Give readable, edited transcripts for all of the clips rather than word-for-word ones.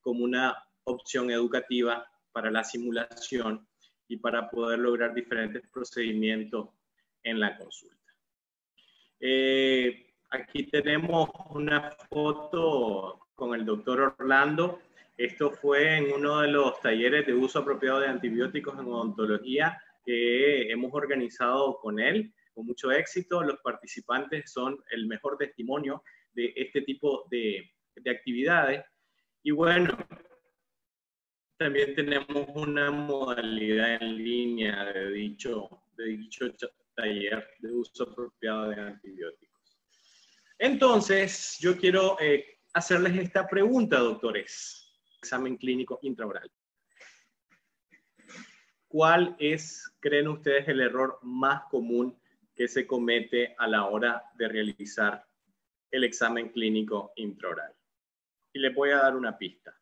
como una opción educativa para la simulación y para poder lograr diferentes procedimientos en la consulta. Aquí tenemos una foto con el doctor Orlando. Esto fue en uno de los talleres de uso apropiado de antibióticos en odontología que hemos organizado con él, con mucho éxito. Los participantes son el mejor testimonio de este tipo de actividades. Y bueno, también tenemos una modalidad en línea de dicho taller de uso apropiado de antibióticos. Entonces, yo quiero hacerles esta pregunta, doctores. Examen clínico intraoral. ¿Cuál es, creen ustedes, el error más común que se comete a la hora de realizar el examen clínico intraoral? Y les voy a dar una pista.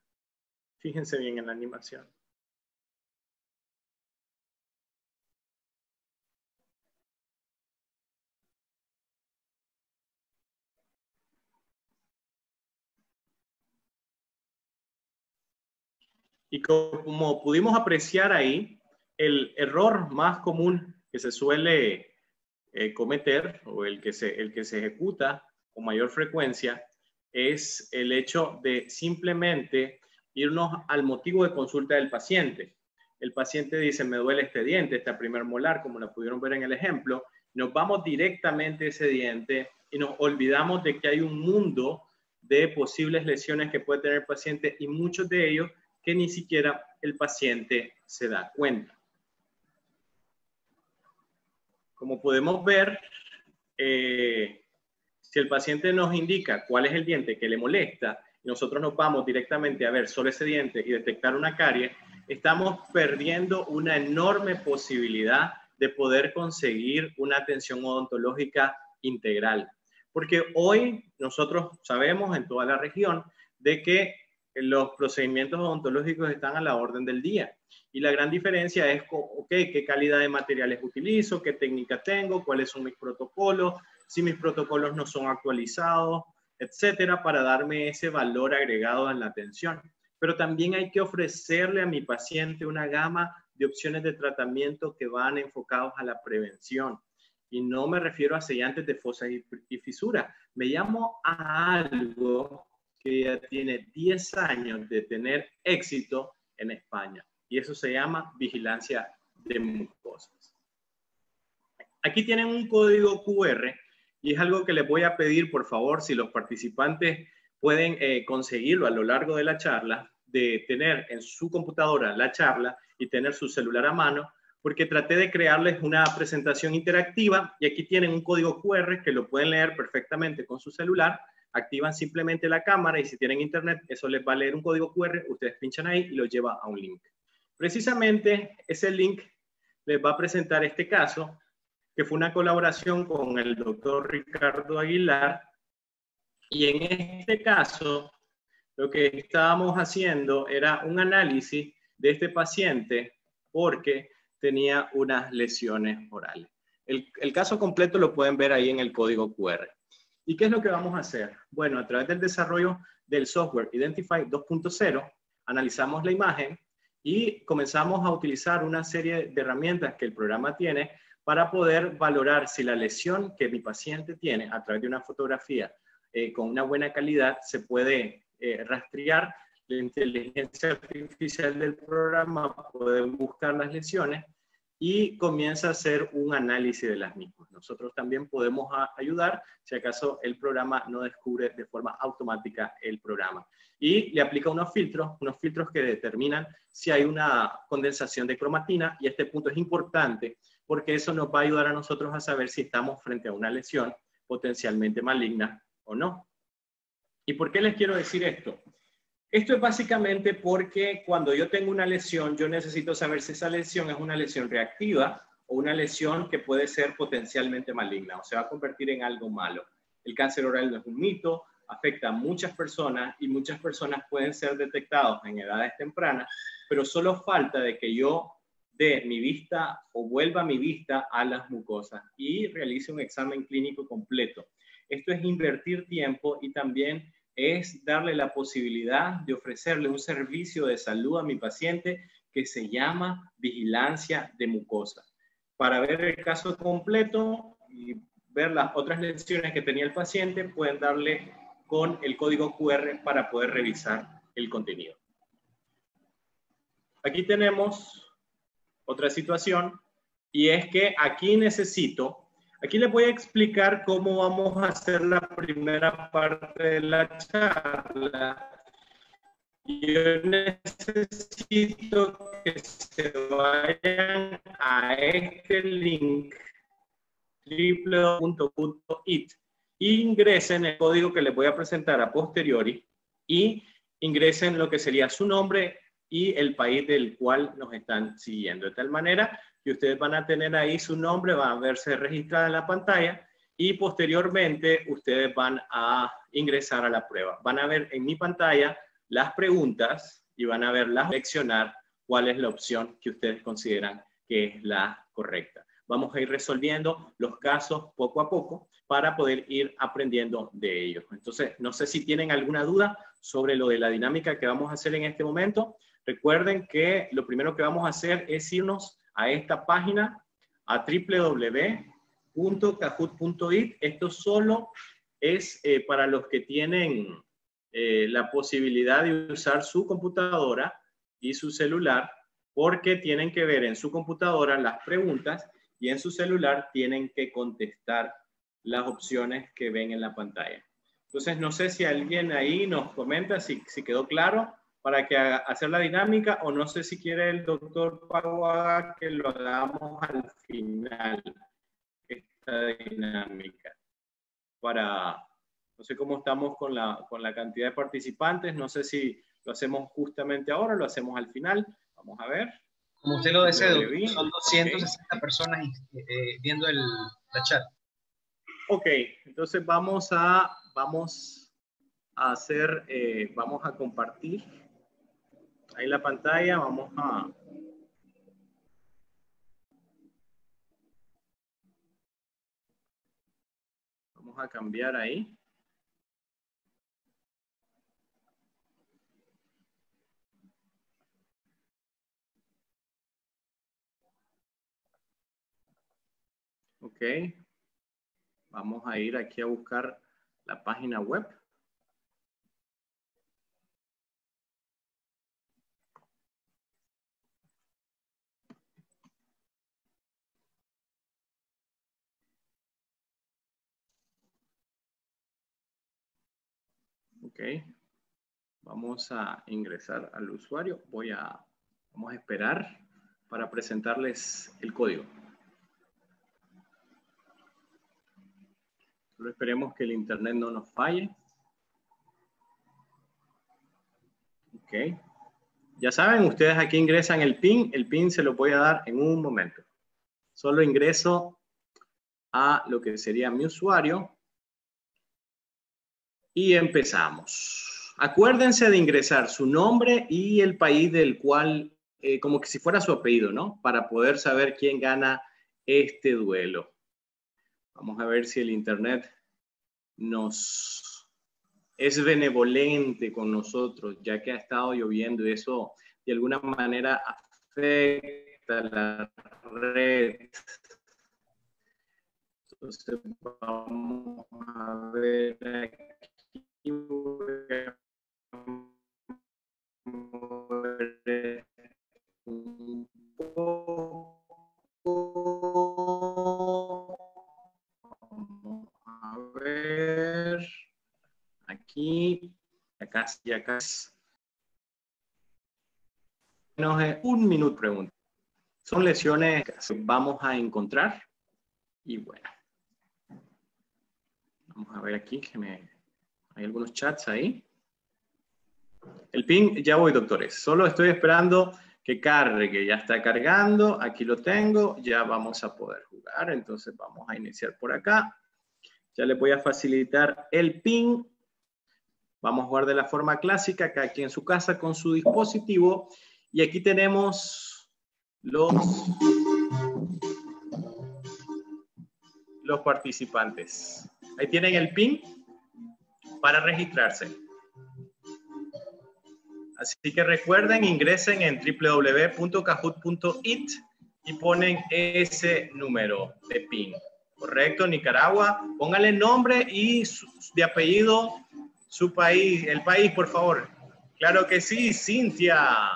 Fíjense bien en la animación. Y como pudimos apreciar ahí, el error más común que se suele cometer, o el que se ejecuta con mayor frecuencia, es el hecho de simplemente irnos al motivo de consulta del paciente. El paciente dice, me duele este diente, esta primer molar, como lo pudieron ver en el ejemplo. Nos vamos directamente a ese diente y nos olvidamos de que hay un mundo de posibles lesiones que puede tener el paciente y muchos de ellos que ni siquiera el paciente se da cuenta. Como podemos ver, si el paciente nos indica cuál es el diente que le molesta, y nosotros nos vamos directamente a ver solo ese diente y detectar una carie, estamos perdiendo una enorme posibilidad de poder conseguir una atención odontológica integral. Porque hoy nosotros sabemos en toda la región de que los procedimientos odontológicos están a la orden del día. Y la gran diferencia es, ok, qué calidad de materiales utilizo, qué técnica tengo, cuáles son mis protocolos, si mis protocolos no son actualizados, etcétera, para darme ese valor agregado en la atención. Pero también hay que ofrecerle a mi paciente una gama de opciones de tratamiento que van enfocados a la prevención. Y no me refiero a sellantes de fosas y fisuras. Me llamo a algo que ya tiene 10 años de tener éxito en España. Y eso se llama vigilancia de mucosas. Aquí tienen un código QR y es algo que les voy a pedir, por favor, si los participantes pueden conseguirlo a lo largo de la charla, de tener en su computadora la charla y tener su celular a mano, porque traté de crearles una presentación interactiva y aquí tienen un código QR que lo pueden leer perfectamente con su celular. Activan simplemente la cámara y si tienen internet, eso les va a leer un código QR, ustedes pinchan ahí y los lleva a un link. Precisamente ese link les va a presentar este caso, que fue una colaboración con el doctor Ricardo Aguilar, y en este caso lo que estábamos haciendo era un análisis de este paciente porque tenía unas lesiones orales. El caso completo lo pueden ver ahí en el código QR. ¿Y qué es lo que vamos a hacer? Bueno, a través del desarrollo del software Identify 2.0, analizamos la imagen y comenzamos a utilizar una serie de herramientas que el programa tiene para poder valorar si la lesión que mi paciente tiene a través de una fotografía con una buena calidad se puede rastrear. La inteligencia artificial del programa puede buscar las lesiones y comienza a hacer un análisis de las mismas. Nosotros también podemos ayudar si acaso el programa no descubre de forma automática el programa. Y le aplica unos filtros que determinan si hay una condensación de cromatina, y este punto es importante porque eso nos va a ayudar a nosotros a saber si estamos frente a una lesión potencialmente maligna o no. ¿Y por qué les quiero decir esto? Esto es básicamente porque cuando yo tengo una lesión, yo necesito saber si esa lesión es una lesión reactiva o una lesión que puede ser potencialmente maligna o se va a convertir en algo malo. El cáncer oral no es un mito, afecta a muchas personas y muchas personas pueden ser detectados en edades tempranas, pero solo falta de que yo dé mi vista o vuelva mi vista a las mucosas y realice un examen clínico completo. Esto es invertir tiempo y también es darle la posibilidad de ofrecerle un servicio de salud a mi paciente que se llama vigilancia de mucosa. Para ver el caso completo y ver las otras lesiones que tenía el paciente, pueden darle con el código QR para poder revisar el contenido. Aquí tenemos otra situación y es que aquí les voy a explicar cómo vamos a hacer la primera parte de la charla. Yo necesito que se vayan a este link www.it e ingresen el código que les voy a presentar a posteriori y ingresen lo que sería su nombre y el país del cual nos están siguiendo. De tal manera que ustedes van a tener ahí su nombre, va a verse registrado en la pantalla y posteriormente ustedes van a ingresar a la prueba. Van a ver en mi pantalla las preguntas y van a verlas, seleccionar cuál es la opción que ustedes consideran que es la correcta. Vamos a ir resolviendo los casos poco a poco para poder ir aprendiendo de ellos. Entonces, no sé si tienen alguna duda sobre lo de la dinámica que vamos a hacer en este momento. Recuerden que lo primero que vamos a hacer es irnos a esta página, a www.kahoot.it. Esto solo es para los que tienen la posibilidad de usar su computadora y su celular, porque tienen que ver en su computadora las preguntas y en su celular tienen que contestar las opciones que ven en la pantalla. Entonces, no sé si alguien ahí nos comenta si quedó claro para que hacer la dinámica, o no sé si quiere el doctor Paguaga que lo hagamos al final, esta dinámica. No sé cómo estamos con la cantidad de participantes, no sé si lo hacemos justamente ahora o lo hacemos al final. Vamos a ver. Como usted lo desee, doctor, son 260 personas viendo la chat. Ok, entonces vamos a compartir ahí la pantalla, vamos a cambiar ahí. Ok, vamos a ir aquí a buscar la página web. Ok, vamos a ingresar al usuario. Vamos a esperar para presentarles el código. Solo esperemos que el internet no nos falle. Ok. Ya saben, ustedes aquí ingresan el PIN se lo voy a dar en un momento. Solo ingreso a lo que sería mi usuario y empezamos. Acuérdense de ingresar su nombre y el país del cual, como que si fuera su apellido, ¿no? Para poder saber quién gana este duelo. Vamos a ver si el internet es benevolente con nosotros, ya que ha estado lloviendo y eso de alguna manera afecta la red. Entonces vamos a ver aquí. Un poco. Vamos a ver. Aquí, acá. Menos de un minuto pregunta. Son lesiones que vamos a encontrar. Y bueno. Vamos a ver aquí hay algunos chats ahí. El PIN, ya voy, doctores. Solo estoy esperando que cargue. Ya está cargando. Aquí lo tengo. Ya vamos a poder jugar. Entonces vamos a iniciar por acá. Ya les voy a facilitar el PIN. Vamos a jugar de la forma clásica, cada quien en su casa con su dispositivo. Y aquí tenemos los participantes. Ahí tienen el PIN para registrarse. Así que recuerden, ingresen en www.kahoot.it y ponen ese número de PIN. Correcto, Nicaragua. Pónganle nombre y de apellido, su país, el país, por favor. Claro que sí, Cintia.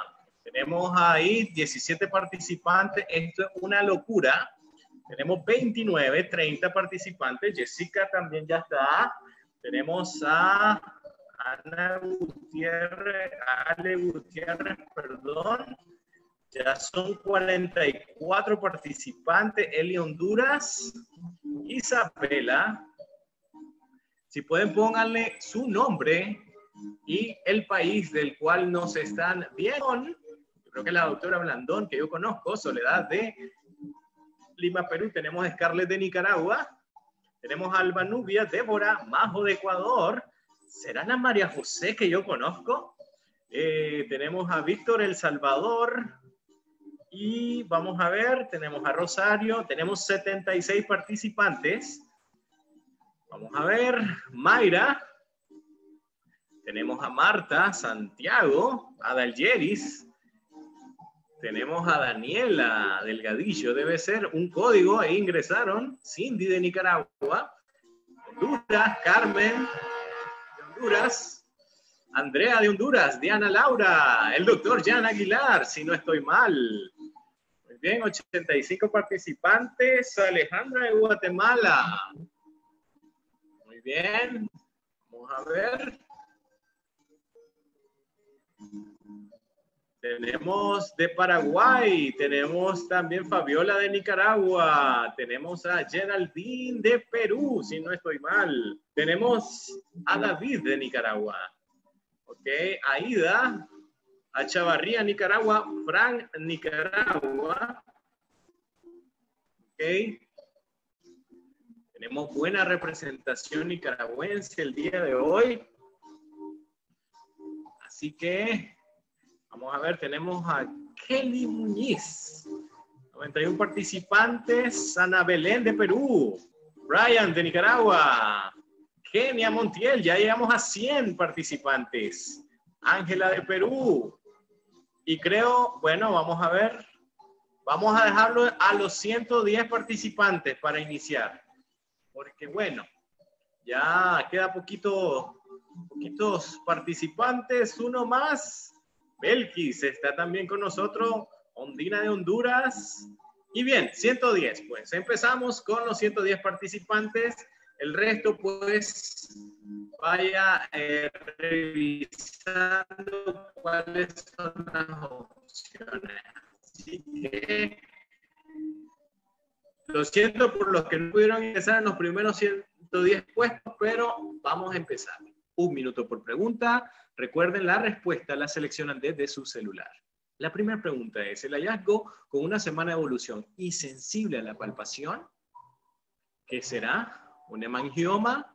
Tenemos ahí 17 participantes. Esto es una locura. Tenemos 29, 30 participantes. Jessica también ya está. Tenemos a Ana Gutiérrez, Ale Gutiérrez, perdón. Ya son 44 participantes. Eli Honduras. Isabela. Si pueden, pónganle su nombre y el país del cual nos están viendo. Yo creo que la doctora Blandón, que yo conozco, Soledad de Lima, Perú. Tenemos a Scarlett de Nicaragua. Tenemos a Alba Nubia, Débora, Majo de Ecuador. ¿Será Ana María José que yo conozco? Tenemos a Víctor El Salvador. Y vamos a ver, tenemos a Rosario. Tenemos 76 participantes. Vamos a ver, Mayra. Tenemos a Marta, Santiago, a Daljeris. Tenemos a Daniela Delgadillo, debe ser un código, ahí ingresaron. Cindy de Nicaragua. Honduras, Carmen de Honduras. Andrea de Honduras, Diana Laura, el doctor Jan Aguilar, si no estoy mal. Muy bien, 85 participantes. Alejandra de Guatemala. Muy bien, vamos a ver. Tenemos de Paraguay, tenemos también Fabiola de Nicaragua, tenemos a Geraldine de Perú, si no estoy mal. Tenemos a David de Nicaragua, ok, Aida, a Chavarría, Nicaragua, Frank, Nicaragua, ok. Tenemos buena representación nicaragüense el día de hoy. Así que vamos a ver, tenemos a Kelly Muñiz. 91 participantes. Ana Belén de Perú. Brian de Nicaragua. Kenia Montiel, ya llegamos a 100 participantes. Ángela de Perú. Y creo, bueno, vamos a ver. Vamos a dejarlo a los 110 participantes para iniciar. Porque bueno, ya queda poquitos participantes, uno más. Belkis está también con nosotros, Ondina de Honduras. Y bien, 110, pues empezamos con los 110 participantes. El resto, pues, vaya revisando cuáles son las opciones. Así que lo siento por los que no pudieron ingresar en los primeros 110 puestos, pero vamos a empezar. 1 minuto por pregunta. Recuerden, la respuesta la seleccionan desde su celular. La primera pregunta es, ¿el hallazgo con una semana de evolución y sensible a la palpación? ¿Qué será? ¿Un hemangioma?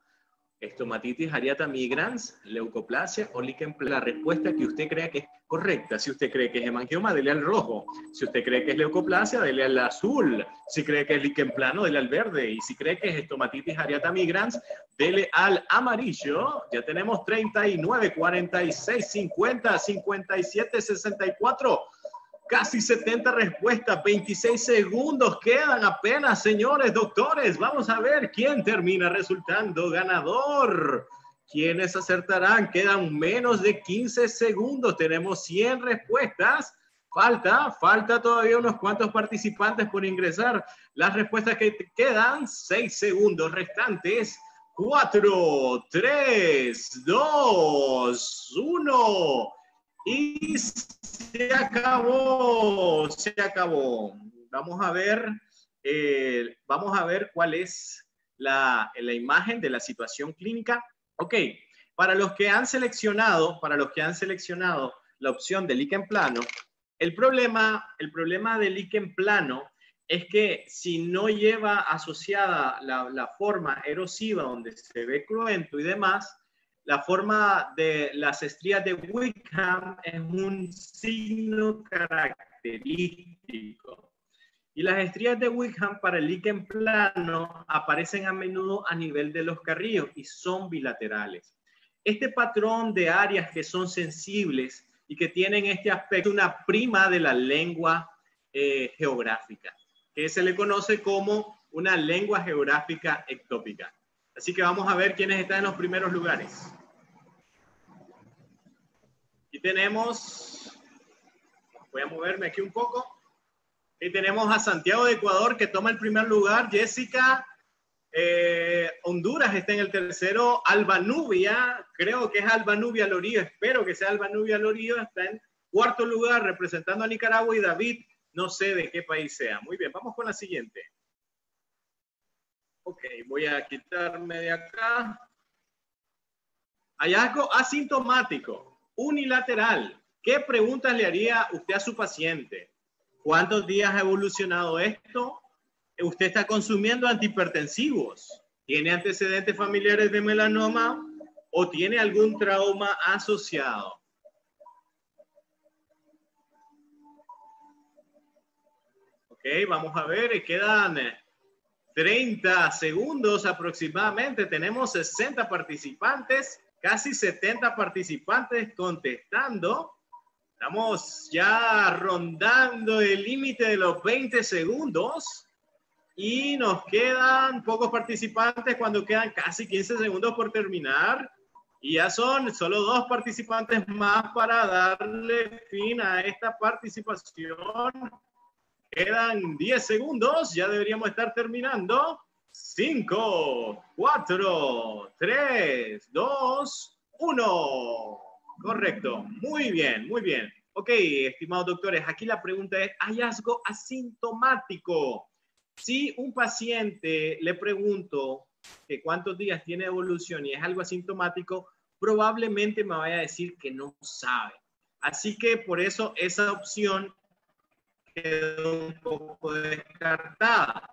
¿Estomatitis areata migrans? ¿Leucoplasia o lichen planus? La respuesta que usted crea que es correcta. Si usted cree que es hemangioma, dele al rojo. Si usted cree que es leucoplasia, dele al azul. Si cree que es lichen plano, dele al verde. Y si cree que es estomatitis areata migrans, dele al amarillo. Ya tenemos 39, 46, 50, 57, 64. Casi 70 respuestas, 26 segundos quedan apenas, señores doctores. Vamos a ver quién termina resultando ganador. ¿Quiénes acertarán? Quedan menos de 15 segundos. Tenemos 100 respuestas. Falta todavía unos cuantos participantes por ingresar. Las respuestas que quedan, 6 segundos restantes. 4, 3, 2, 1. Y se acabó. Vamos a ver cuál es la imagen de la situación clínica. Ok, para los que han seleccionado la opción de lichen plano, el problema del lichen plano es que si no lleva asociada la forma erosiva donde se ve cruento y demás, la forma de las estrías de Wickham es un signo característico. Y las estrías de Wickham para el lichen plano aparecen a menudo a nivel de los carrillos y son bilaterales. Este patrón de áreas que son sensibles y que tienen este aspecto, una prima de la lengua geográfica, que se le conoce como una lengua geográfica ectópica. Así que vamos a ver quiénes están en los primeros lugares. Aquí tenemos, voy a moverme aquí un poco. Aquí tenemos a Santiago de Ecuador, que toma el primer lugar. Jessica, Honduras está en el tercero. Albanubia, creo que es Albanubia Lorío, espero que sea Albanubia Lorío, está en cuarto lugar representando a Nicaragua. Y David, no sé de qué país sea. Muy bien, vamos con la siguiente. Ok, voy a quitarme de acá. Hallazgo asintomático, unilateral. ¿Qué preguntas le haría usted a su paciente? ¿Cuántos días ha evolucionado esto? ¿Usted está consumiendo antihipertensivos? ¿Tiene antecedentes familiares de melanoma o tiene algún trauma asociado? Ok, vamos a ver, quedan 30 segundos aproximadamente. Tenemos 60 participantes, casi 70 participantes contestando. Estamos ya rondando el límite de los 20 segundos y nos quedan pocos participantes cuando quedan casi 15 segundos por terminar. Y ya son solo 2 participantes más para darle fin a esta participación. Quedan 10 segundos, ya deberíamos estar terminando. 5, 4, 3, 2, 1. Correcto, muy bien, muy bien. Ok, estimados doctores, aquí la pregunta es hallazgo asintomático. Si un paciente le pregunto que cuántos días tiene evolución y es algo asintomático, probablemente me vaya a decir que no sabe. Así que por eso esa opción quedó un poco descartada.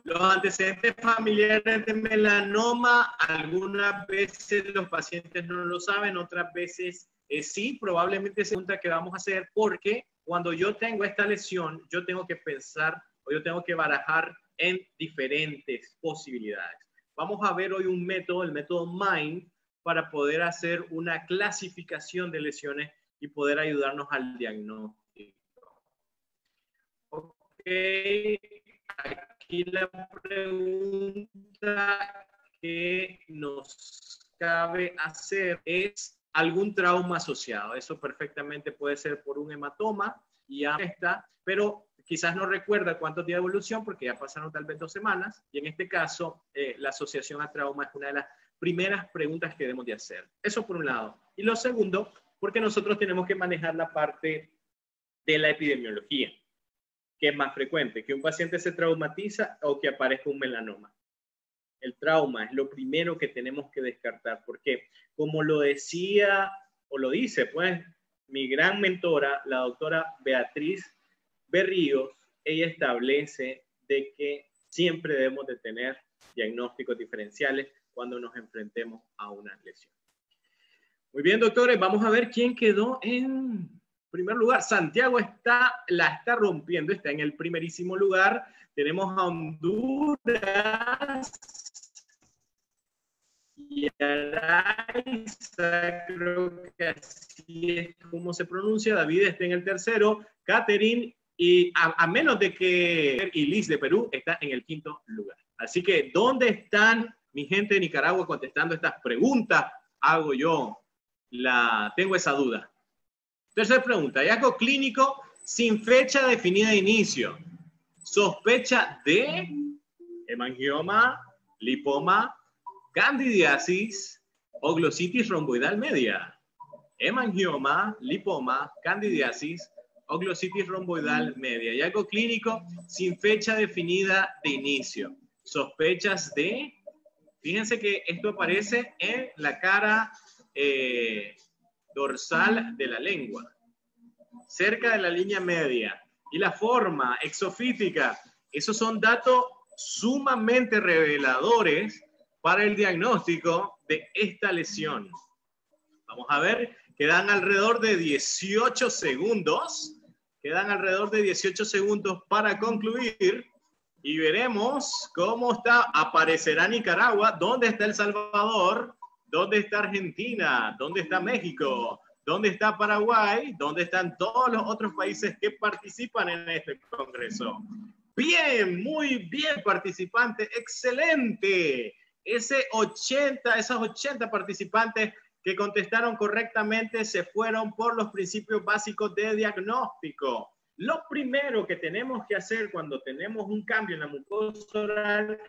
Los antecedentes familiares de melanoma, algunas veces los pacientes no lo saben, otras veces sí, probablemente es pregunta que vamos a hacer, porque cuando yo tengo esta lesión, yo tengo que pensar o yo tengo que barajar en diferentes posibilidades. Vamos a ver hoy un método, el método MIND, para poder hacer una clasificación de lesiones y poder ayudarnos al diagnóstico. Ok, aquí la pregunta que nos cabe hacer es algún trauma asociado. Eso perfectamente puede ser por un hematoma y ya está, pero quizás no recuerda cuántos días de evolución porque ya pasaron tal vez 2 semanas y en este caso la asociación a trauma es una de las primeras preguntas que debemos de hacer. Eso por un lado. Y lo segundo, porque nosotros tenemos que manejar la parte de la epidemiología, que es más frecuente, que un paciente se traumatiza o que aparezca un melanoma. El trauma es lo primero que tenemos que descartar, porque como lo decía o lo dice, pues, mi gran mentora, la doctora Beatriz Berríos, ella establece de que siempre debemos de tener diagnósticos diferenciales cuando nos enfrentemos a una lesión. Muy bien, doctores, vamos a ver quién quedó en primer lugar. Santiago la está rompiendo, está en el primerísimo lugar. Tenemos a Honduras y Araiza, creo que así es como se pronuncia. David está en el tercero. Catherine, y a menos de que Liz de Perú está en el quinto lugar. Así que, ¿dónde están mi gente de Nicaragua contestando estas preguntas? Hago yo. Tengo esa duda. Tercera pregunta, hallazgo clínico sin fecha definida de inicio. Sospecha de hemangioma, lipoma, candidiasis o glositis romboidal media. Hemangioma, lipoma, candidiasis o glositis romboidal media. Hallazgo clínico sin fecha definida de inicio. Sospechas de, fíjense que esto aparece en la cara dorsal de la lengua, cerca de la línea media, y la forma exofítica. Esos son datos sumamente reveladores para el diagnóstico de esta lesión. Vamos a ver, quedan alrededor de 18 segundos. Quedan alrededor de 18 segundos para concluir y veremos cómo está. Aparecerá Nicaragua. ¿Dónde está El Salvador? ¿Dónde está Argentina? ¿Dónde está México? ¿Dónde está Paraguay? ¿Dónde están todos los otros países que participan en este congreso? Bien, muy bien, participantes, excelente. Esos 80 participantes que contestaron correctamente se fueron por los principios básicos de diagnóstico. Lo primero que tenemos que hacer cuando tenemos un cambio en la mucosa oral,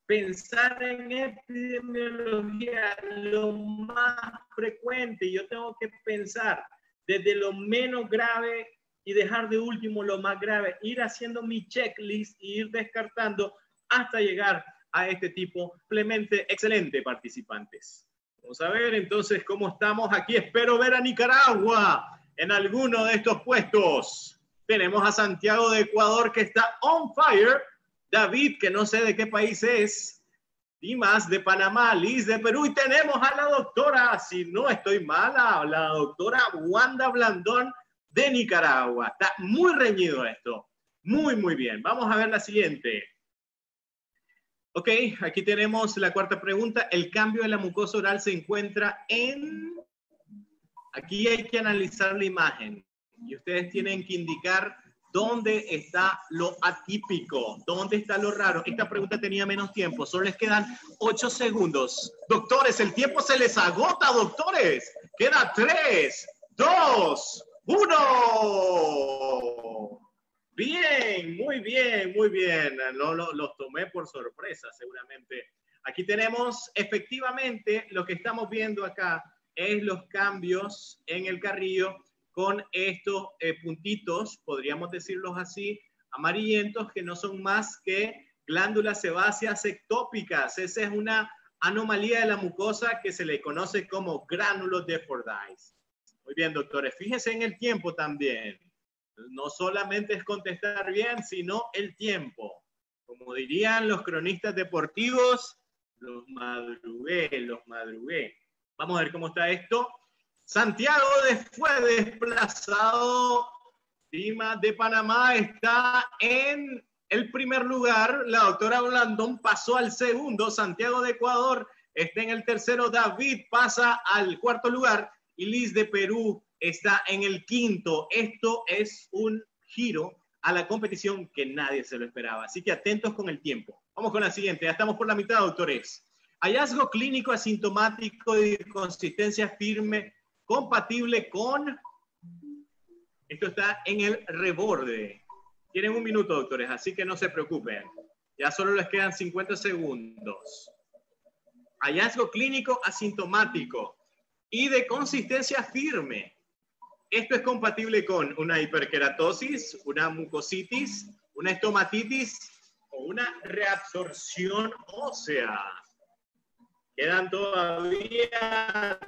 pensar en epidemiología lo más frecuente. Yo tengo que pensar desde lo menos grave y dejar de último lo más grave, ir haciendo mi checklist e ir descartando hasta llegar a este tipo. Simplemente excelente, participantes. Vamos a ver entonces cómo estamos aquí. Espero ver a Nicaragua en alguno de estos puestos. Tenemos a Santiago de Ecuador que está on fire. David, que no sé de qué país es. Dimas de Panamá. Liz de Perú. Y tenemos a la doctora, si no estoy mala, la doctora Wanda Blandón de Nicaragua. Está muy reñido esto. Muy, muy bien. Vamos a ver la siguiente. Ok, aquí tenemos la cuarta pregunta. El cambio de la mucosa oral se encuentra en... Aquí hay que analizar la imagen. Y ustedes tienen que indicar dónde está lo atípico, dónde está lo raro. Esta pregunta tenía menos tiempo, solo les quedan 8 segundos. Doctores, el tiempo se les agota, doctores. Queda 3, 2, 1. Bien, muy bien, muy bien. No, los tomé por sorpresa, seguramente. Aquí tenemos, efectivamente, lo que estamos viendo acá es los cambios en el carrillo con estos puntitos, podríamos decirlos así, amarillentos, que no son más que glándulas sebáceas ectópicas. Esa es una anomalía de la mucosa que se le conoce como gránulos de Fordyce. Muy bien, doctores. Fíjense en el tiempo también. No solamente es contestar bien, sino el tiempo. Como dirían los cronistas deportivos, los madrugué. Vamos a ver cómo está esto. Santiago fue desplazado. Dimas de Panamá está en el primer lugar. La doctora Blandón pasó al segundo. Santiago de Ecuador está en el tercero. David pasa al cuarto lugar. Y Liz de Perú está en el quinto. Esto es un giro a la competición que nadie se lo esperaba. Así que atentos con el tiempo. Vamos con la siguiente. Ya estamos por la mitad, doctores. Hallazgo clínico asintomático de consistencia firme compatible con... Esto está en el reborde. Tienen un minuto, doctores, así que no se preocupen. Ya solo les quedan 50 segundos. Hallazgo clínico asintomático y de consistencia firme. Esto es compatible con una hiperkeratosis, una mucositis, una estomatitis o una reabsorción ósea. Quedan todavía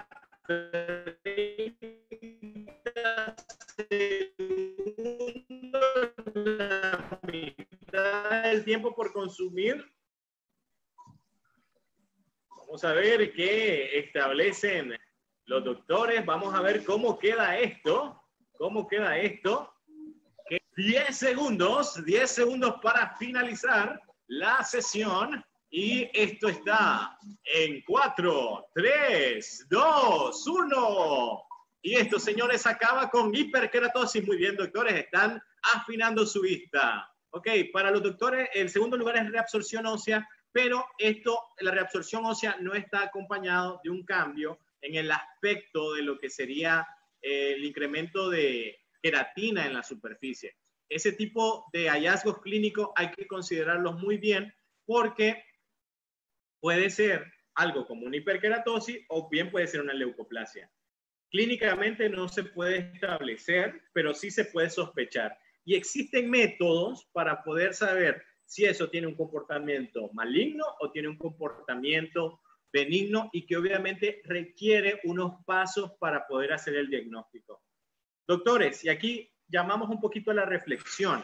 30 segundos, la mitad del tiempo por consumir. Vamos a ver qué establecen los doctores. Vamos a ver cómo queda esto. 10 segundos para finalizar la sesión. Y esto está en 4, 3, 2, 1. Y esto, señores, acaba con hiperkeratosis. Muy bien, doctores, están afinando su vista. Ok, para los doctores, el segundo lugar es reabsorción ósea, pero la reabsorción ósea no está acompañado de un cambio en el aspecto de lo que sería el incremento de queratina en la superficie. Ese tipo de hallazgos clínicos hay que considerarlos muy bien porque puede ser algo como una hiperkeratosis o bien puede ser una leucoplasia. Clínicamente no se puede establecer, pero sí se puede sospechar. Y existen métodos para poder saber si eso tiene un comportamiento maligno o tiene un comportamiento benigno y que obviamente requiere unos pasos para poder hacer el diagnóstico. Doctores, y aquí llamamos un poquito a la reflexión.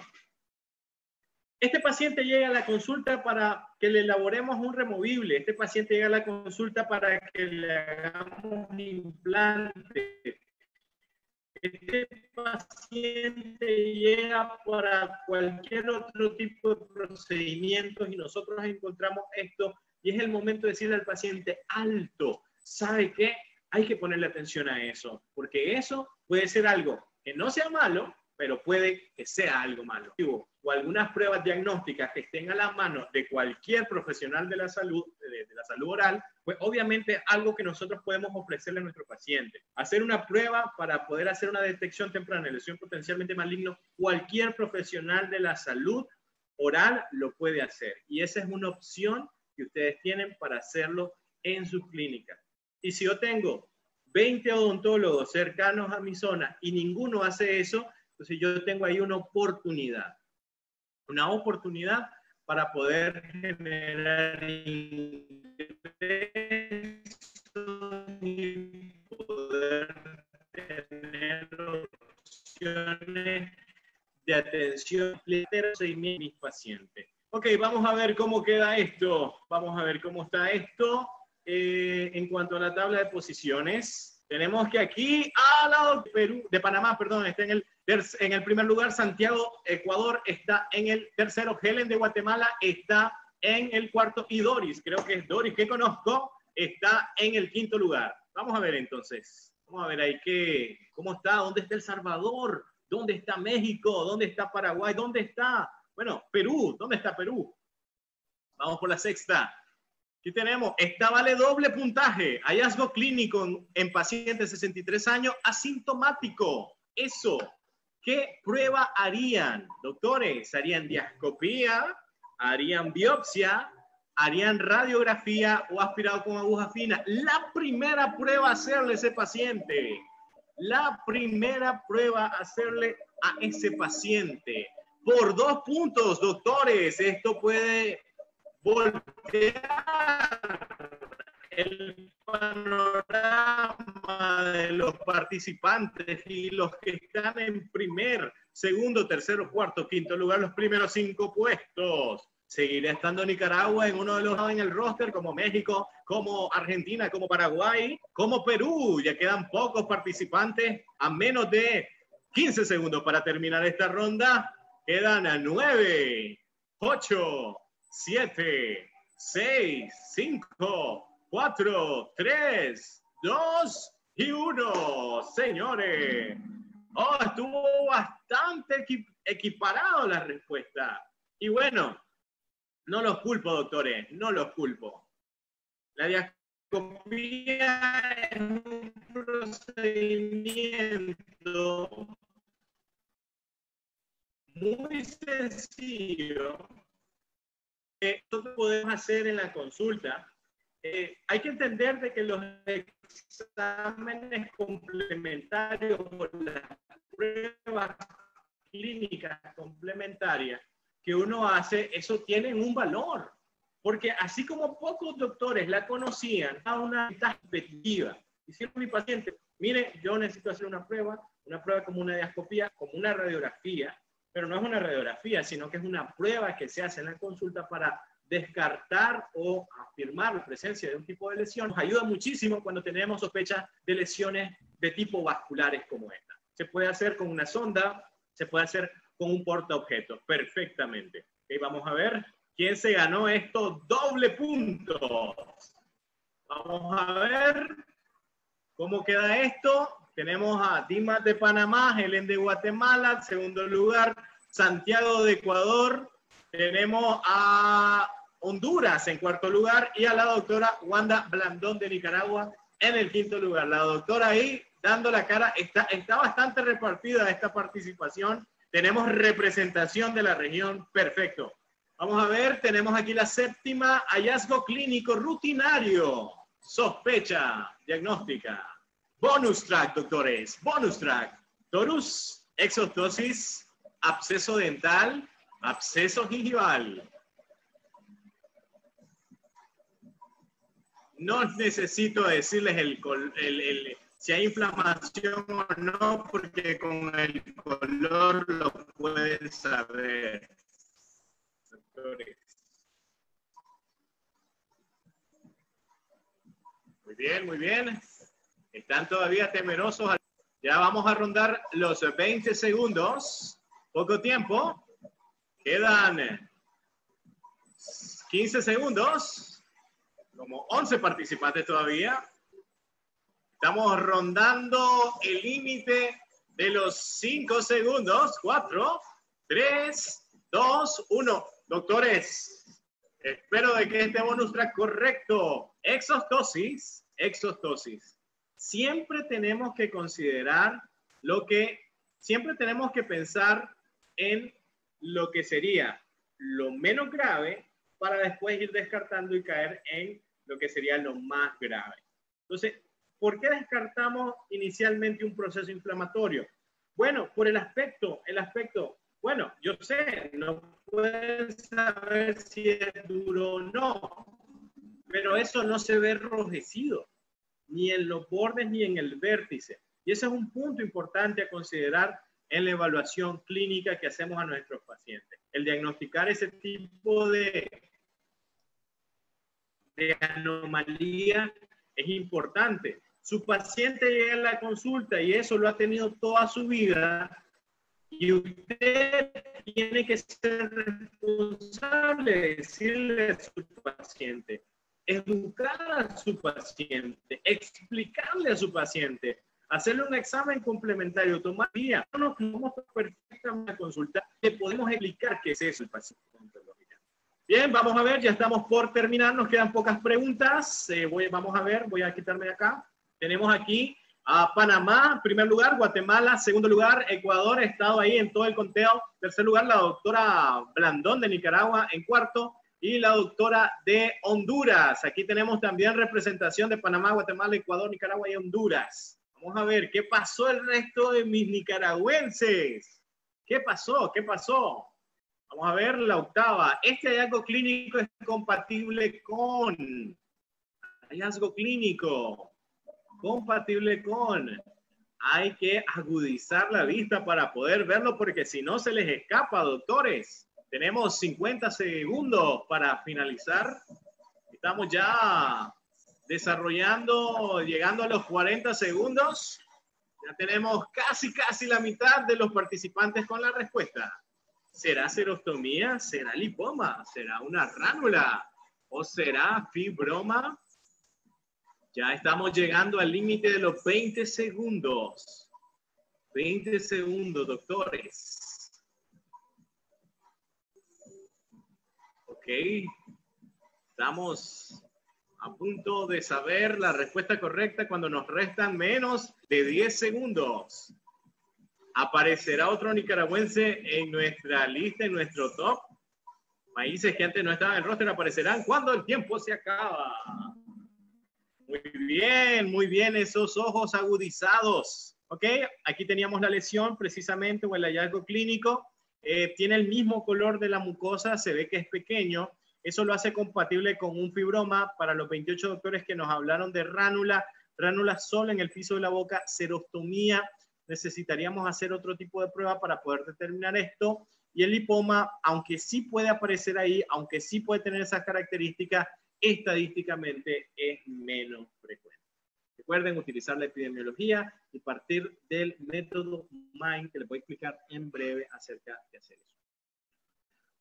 Este paciente llega a la consulta para que le elaboremos un removible. Este paciente llega a la consulta para que le hagamos un implante. Este paciente llega para cualquier otro tipo de procedimientos y nosotros encontramos esto y es el momento de decirle al paciente, alto, ¿sabe qué? Hay que ponerle atención a eso, porque eso puede ser algo que no sea malo, pero puede que sea algo malo. O algunas pruebas diagnósticas que estén a la mano de cualquier profesional de la salud oral, pues obviamente algo que nosotros podemos ofrecerle a nuestro paciente. Hacer una prueba para poder hacer una detección temprana de lesión potencialmente maligno, cualquier profesional de la salud oral lo puede hacer. Y esa es una opción que ustedes tienen para hacerlo en su clínica. Y si yo tengo 20 odontólogos cercanos a mi zona y ninguno hace eso, entonces yo tengo ahí una oportunidad para poder generar ingresos y poder tener opciones de atención plena de mis pacientes. Ok, vamos a ver cómo queda esto. Vamos a ver cómo está esto. En cuanto a la tabla de posiciones, tenemos que aquí, al lado de Panamá, perdón, está en el primer lugar. Santiago, Ecuador, está en el tercero. Helen de Guatemala está en el cuarto. Y Doris, creo que es Doris, que conozco, está en el quinto lugar. Vamos a ver entonces. Vamos a ver ahí cómo está, dónde está El Salvador, dónde está México, dónde está Paraguay, dónde está, bueno, Perú, ¿dónde está Perú? Vamos por la sexta. Aquí tenemos, esta vale doble puntaje, hallazgo clínico en paciente de 63 años, asintomático. Eso, ¿qué prueba harían? Doctores, ¿harían endoscopía? ¿Harían biopsia? ¿Harían radiografía o aspirado con aguja fina? La primera prueba a hacerle a ese paciente. La primera prueba a hacerle a ese paciente. Por 2 puntos, doctores. Esto puede voltear el panorama de los participantes y los que están en primer, segundo, tercero, cuarto, quinto lugar, los primeros 5 puestos. Seguirá estando Nicaragua en uno de los en el roster, como México, como Argentina, como Paraguay, como Perú. Ya quedan pocos participantes, a menos de 15 segundos para terminar esta ronda. Quedan a 9, 8, 7, 6, 5, 4, 3, 2 y 1. Señores, estuvo bastante equiparado la respuesta. Y bueno, no los culpo, doctores, no los culpo. La diascopía es un procedimiento muy sencillo que nosotros podemos hacer en la consulta. Hay que entender de que los exámenes complementarios o las pruebas clínicas complementarias que uno hace, eso tiene un valor. Porque así como pocos doctores la conocían, a una perspectiva. Hicieron mi paciente, mire, yo necesito hacer una prueba como una endoscopía, como una radiografía, pero no es una radiografía, sino que es una prueba que se hace en la consulta para descartar o afirmar la presencia de un tipo de lesión. Nos ayuda muchísimo cuando tenemos sospechas de lesiones de tipo vasculares como esta. Se puede hacer con una sonda, se puede hacer con un portaobjetos, perfectamente. Okay, vamos a ver quién se ganó estos doble puntos. Vamos a ver cómo queda esto. Tenemos a Dimas de Panamá, Helen de Guatemala, segundo lugar, Santiago de Ecuador. Tenemos a Honduras en cuarto lugar y a la doctora Wanda Blandón de Nicaragua en el quinto lugar. La doctora ahí dando la cara, está bastante repartida esta participación. Tenemos representación de la región, perfecto. Vamos a ver, tenemos aquí la séptima, hallazgo clínico rutinario, sospecha diagnóstica. Bonus track, doctores, bonus track. Torus, exostosis, absceso dental, absceso gingival. No necesito decirles si hay inflamación o no, porque con el color lo pueden saber. Doctores. Muy bien, muy bien. Están todavía temerosos. Ya vamos a rondar los 20 segundos. Poco tiempo. Quedan 15 segundos. Como 11 participantes todavía. Estamos rondando el límite de los 5 segundos. 4, 3, 2, 1. Doctores, espero de que este bonus track correcto. Exostosis. Siempre tenemos que considerar siempre tenemos que pensar en lo que sería lo menos grave para después ir descartando y caer en lo que sería lo más grave. Entonces, ¿por qué descartamos inicialmente un proceso inflamatorio? Bueno, por el aspecto, bueno, yo sé, no pueden saber si es duro o no, pero eso no se ve enrojecido, ni en los bordes ni en el vértice. Y ese es un punto importante a considerar en la evaluación clínica que hacemos a nuestros pacientes. El diagnosticar ese tipo de anomalía es importante. Su paciente llega a la consulta y eso lo ha tenido toda su vida y usted tiene que ser responsable de decirle a su paciente, educar a su paciente, explicarle a su paciente, hacerle un examen complementario, tomar día. No nos vamos perfectamente a consultar, le podemos explicar qué es eso el paciente. Bien, vamos a ver, ya estamos por terminar, nos quedan pocas preguntas. Vamos a ver, voy a quitarme de acá. Tenemos aquí a Panamá, primer lugar, Guatemala, segundo lugar, Ecuador, estado ahí en todo el conteo. Tercer lugar, la doctora Blandón de Nicaragua en cuarto y la doctora de Honduras. Aquí tenemos también representación de Panamá, Guatemala, Ecuador, Nicaragua y Honduras. Vamos a ver, ¿qué pasó el resto de mis nicaragüenses? ¿Qué pasó? Vamos a ver la octava. Este hallazgo clínico es compatible con... Hallazgo clínico. Compatible con... Hay que agudizar la vista para poder verlo porque si no se les escapa, doctores. Tenemos 50 segundos para finalizar. Estamos ya desarrollando, llegando a los 40 segundos. Ya tenemos casi la mitad de los participantes con la respuesta. ¿Será serostomía? ¿Será lipoma? ¿Será una ránula? ¿O será fibroma? Ya estamos llegando al límite de los 20 segundos. 20 segundos, doctores. Ok. Estamos a punto de saber la respuesta correcta cuando nos restan menos de 10 segundos. ¿Aparecerá otro nicaragüense en nuestra lista, en nuestro top? Países que antes no estaban en el roster aparecerán cuando el tiempo se acaba. Muy bien, esos ojos agudizados. Ok, aquí teníamos la lesión precisamente o el hallazgo clínico. Tiene el mismo color de la mucosa, se ve que es pequeño. Eso lo hace compatible con un fibroma. Para los 28 doctores que nos hablaron de ránula solo en el piso de la boca, serostomía. Necesitaríamos hacer otro tipo de prueba para poder determinar esto. Y el lipoma, aunque sí puede aparecer ahí, aunque sí puede tener esas características, estadísticamente es menos frecuente. Recuerden utilizar la epidemiología y partir del método MIND, que les voy a explicar en breve acerca de hacer eso.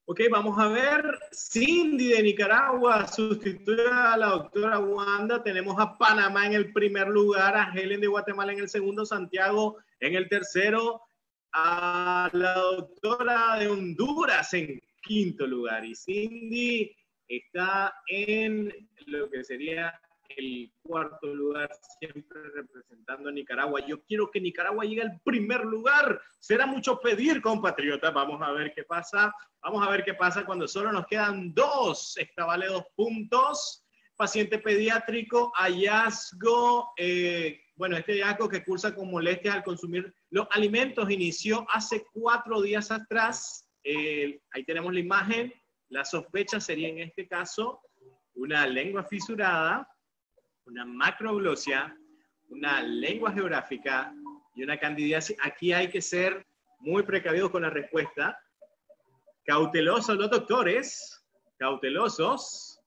Ok, vamos a ver. Cindy de Nicaragua sustituye a la doctora Wanda. Tenemos a Panamá en el primer lugar, a Helen de Guatemala en el segundo, Santiago en el tercero, a la doctora de Honduras en quinto lugar. Y Cindy está en lo que sería el cuarto lugar, siempre representando a Nicaragua. Yo quiero que Nicaragua llegue al primer lugar. Será mucho pedir, compatriotas. Vamos a ver qué pasa. Vamos a ver qué pasa cuando solo nos quedan 2. Esta vale 2 puntos. Paciente pediátrico, hallazgo. Bueno, este hallazgo que cursa con molestias al consumir los alimentos inició hace 4 días atrás. Ahí tenemos la imagen. La sospecha sería en este caso una lengua fisurada, una macroglosia, una lengua geográfica y una candidiasis. Aquí hay que ser muy precavidos con la respuesta. Cautelosos los doctores, cautelosos.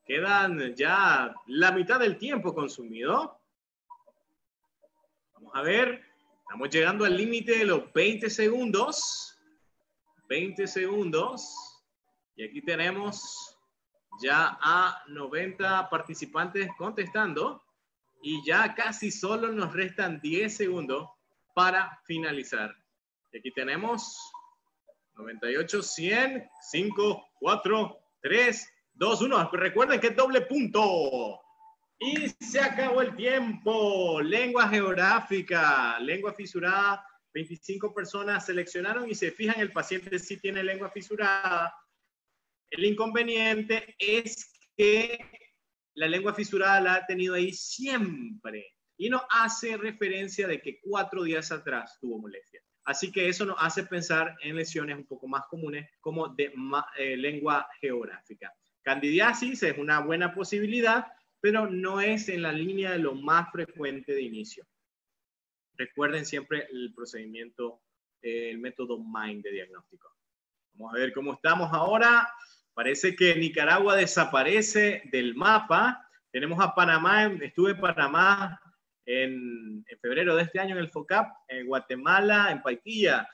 Quedan ya la mitad del tiempo consumido. Vamos a ver, estamos llegando al límite de los 20 segundos. 20 segundos. Y aquí tenemos ya a 90 participantes contestando. Y ya casi solo nos restan 10 segundos para finalizar. Y aquí tenemos 98, 100, 5, 4, 3, 2, 1. Recuerden que es doble punto. Y se acabó el tiempo. Lengua geográfica, lengua fisurada. 25 personas seleccionaron y se fijan, el paciente sí tiene lengua fisurada. El inconveniente es que la lengua fisurada la ha tenido ahí siempre y nos hace referencia de que 4 días atrás tuvo molestia. Así que eso nos hace pensar en lesiones un poco más comunes como de lengua geográfica. Candidiasis es una buena posibilidad, pero no es en la línea de lo más frecuente de inicio. Recuerden siempre el procedimiento, el método MIND de diagnóstico. Vamos a ver cómo estamos ahora. Parece que Nicaragua desaparece del mapa. Tenemos a Panamá, estuve en Panamá en febrero de este año en el FOCAP, en Guatemala, en Paitilla,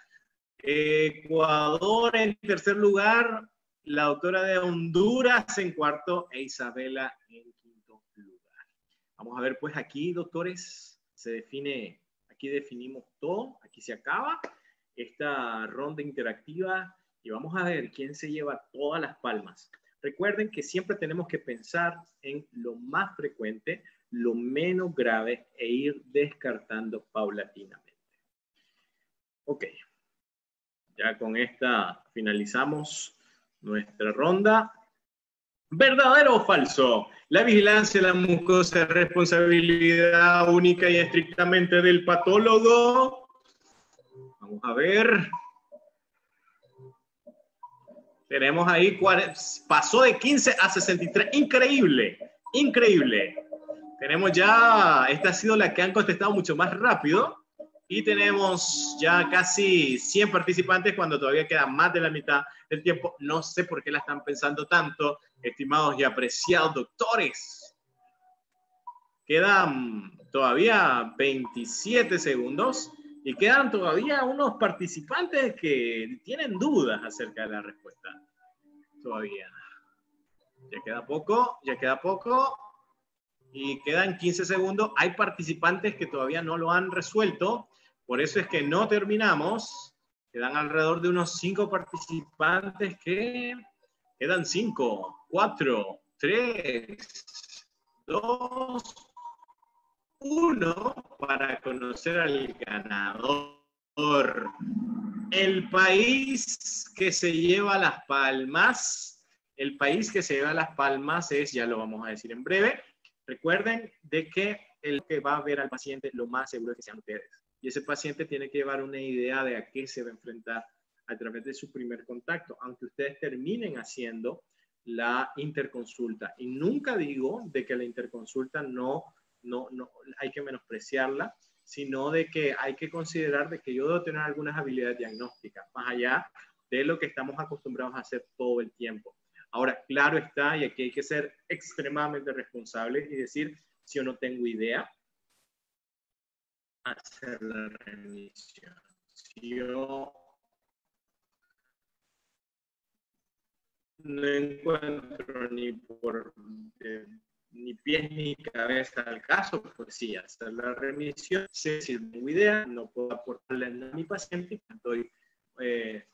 Ecuador en tercer lugar, la doctora de Honduras en cuarto e Isabela en quinto lugar. Vamos a ver pues aquí, doctores, se define, aquí definimos todo, aquí se acaba esta ronda interactiva y vamos a ver quién se lleva todas las palmas. Recuerden que siempre tenemos que pensar en lo más frecuente, lo menos grave e ir descartando paulatinamente. Ok, ya con esta finalizamos nuestra ronda. ¿Verdadero o falso? La vigilancia de la mucosa es responsabilidad única y estrictamente del patólogo. Vamos a ver. Tenemos ahí, pasó de 15 a 63. Increíble, increíble. Tenemos ya, esta ha sido la que han contestado mucho más rápido. Y tenemos ya casi 100 participantes cuando todavía queda más de la mitad del tiempo. No sé por qué la están pensando tanto, estimados y apreciados doctores. Quedan todavía 27 segundos y quedan todavía unos participantes que tienen dudas acerca de la respuesta. Todavía. Ya queda poco, ya queda poco. Y quedan 15 segundos. Hay participantes que todavía no lo han resuelto. Por eso es que no terminamos. Quedan alrededor de unos 5 participantes que... Quedan 5, 4, 3, 2, 1 para conocer al ganador. El país que se lleva las palmas, el país que se lleva las palmas es, ya lo vamos a decir en breve. Recuerden de que el que va a ver al paciente lo más seguro es que sean ustedes. Y ese paciente tiene que llevar una idea de a qué se va a enfrentar a través de su primer contacto, aunque ustedes terminen haciendo la interconsulta. Y nunca digo de que la interconsulta no hay que menospreciarla, sino de que hay que considerar de que yo debo tener algunas habilidades diagnósticas, más allá de lo que estamos acostumbrados a hacer todo el tiempo. Ahora, claro está, y aquí hay que ser extremadamente responsables y decir, si yo no tengo idea, hacer la remisión. Si yo no encuentro ni pies ni cabeza al caso, pues sí, hacer la remisión. Si tengo idea, no puedo aportarle a mi paciente y doy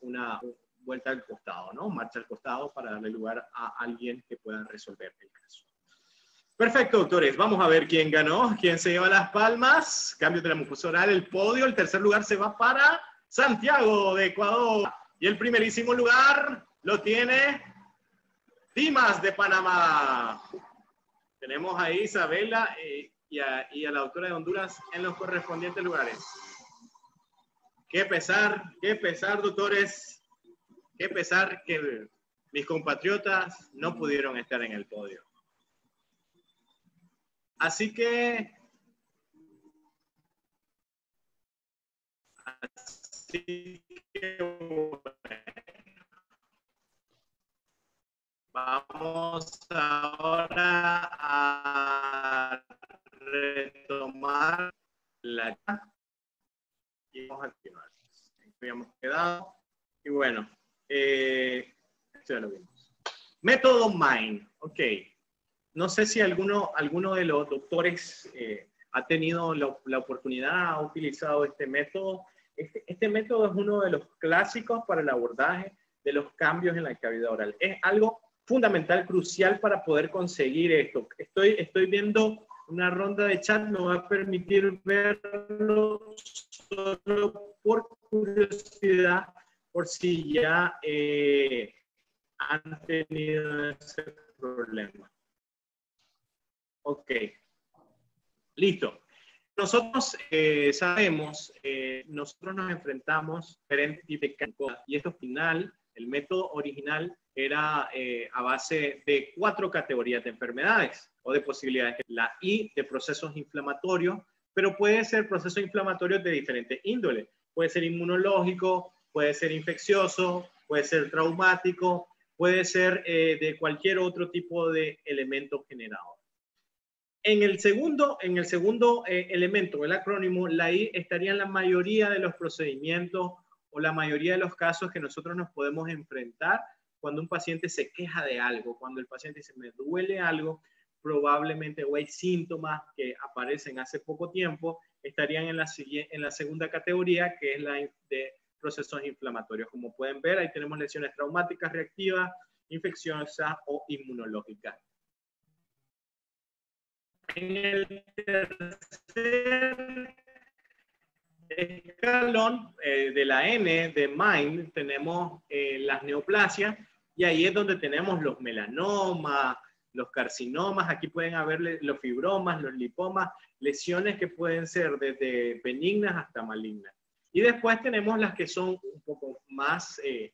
una vuelta al costado, ¿no? Marcha al costado para darle lugar a alguien que pueda resolver el caso. Perfecto, doctores. Vamos a ver quién ganó, quién se lleva las palmas. Cambio de la mucosa oral, el podio. El tercer lugar se va para Santiago de Ecuador. Y el primerísimo lugar lo tiene Dimas de Panamá. Tenemos ahí Isabela y a la doctora de Honduras en los correspondientes lugares. Qué pesar, doctores. Qué pesar que mis compatriotas no pudieron estar en el podio. Así que bueno, vamos ahora a retomar la y vamos a continuar. Habíamos quedado y bueno, esto ya lo vimos. Método MIND, ok. no sé si alguno de los doctores ha tenido la oportunidad, ha utilizado este método. Este método es uno de los clásicos para el abordaje de los cambios en la cavidad oral. Es algo fundamental, crucial para poder conseguir esto. Estoy viendo una ronda de chat, me va a permitir verlo solo por curiosidad, por si ya han tenido ese problema. Ok, listo. Nosotros sabemos, nosotros nos enfrentamos a diferentes tipos de cosas, y esto final, el método original era a base de 4 categorías de enfermedades o de posibilidades. La I de procesos inflamatorios, pero puede ser procesos inflamatorios de diferentes índoles. Puede ser inmunológico, puede ser infeccioso, puede ser traumático, puede ser de cualquier otro tipo de elemento generado. En el segundo elemento, el acrónimo, la I estaría en la mayoría de los procedimientos o la mayoría de los casos que nosotros nos podemos enfrentar cuando un paciente se queja de algo, cuando el paciente dice, me duele algo, probablemente o hay síntomas que aparecen hace poco tiempo, estarían en la segunda categoría, que es la de procesos inflamatorios. Como pueden ver, ahí tenemos lesiones traumáticas, reactivas, infecciosas o inmunológicas. En el tercer escalón de la N de MIND tenemos las neoplasias, y ahí es donde tenemos los melanomas, los carcinomas. Aquí pueden haber los fibromas, los lipomas, lesiones que pueden ser desde benignas hasta malignas. Y después tenemos las que son un poco más de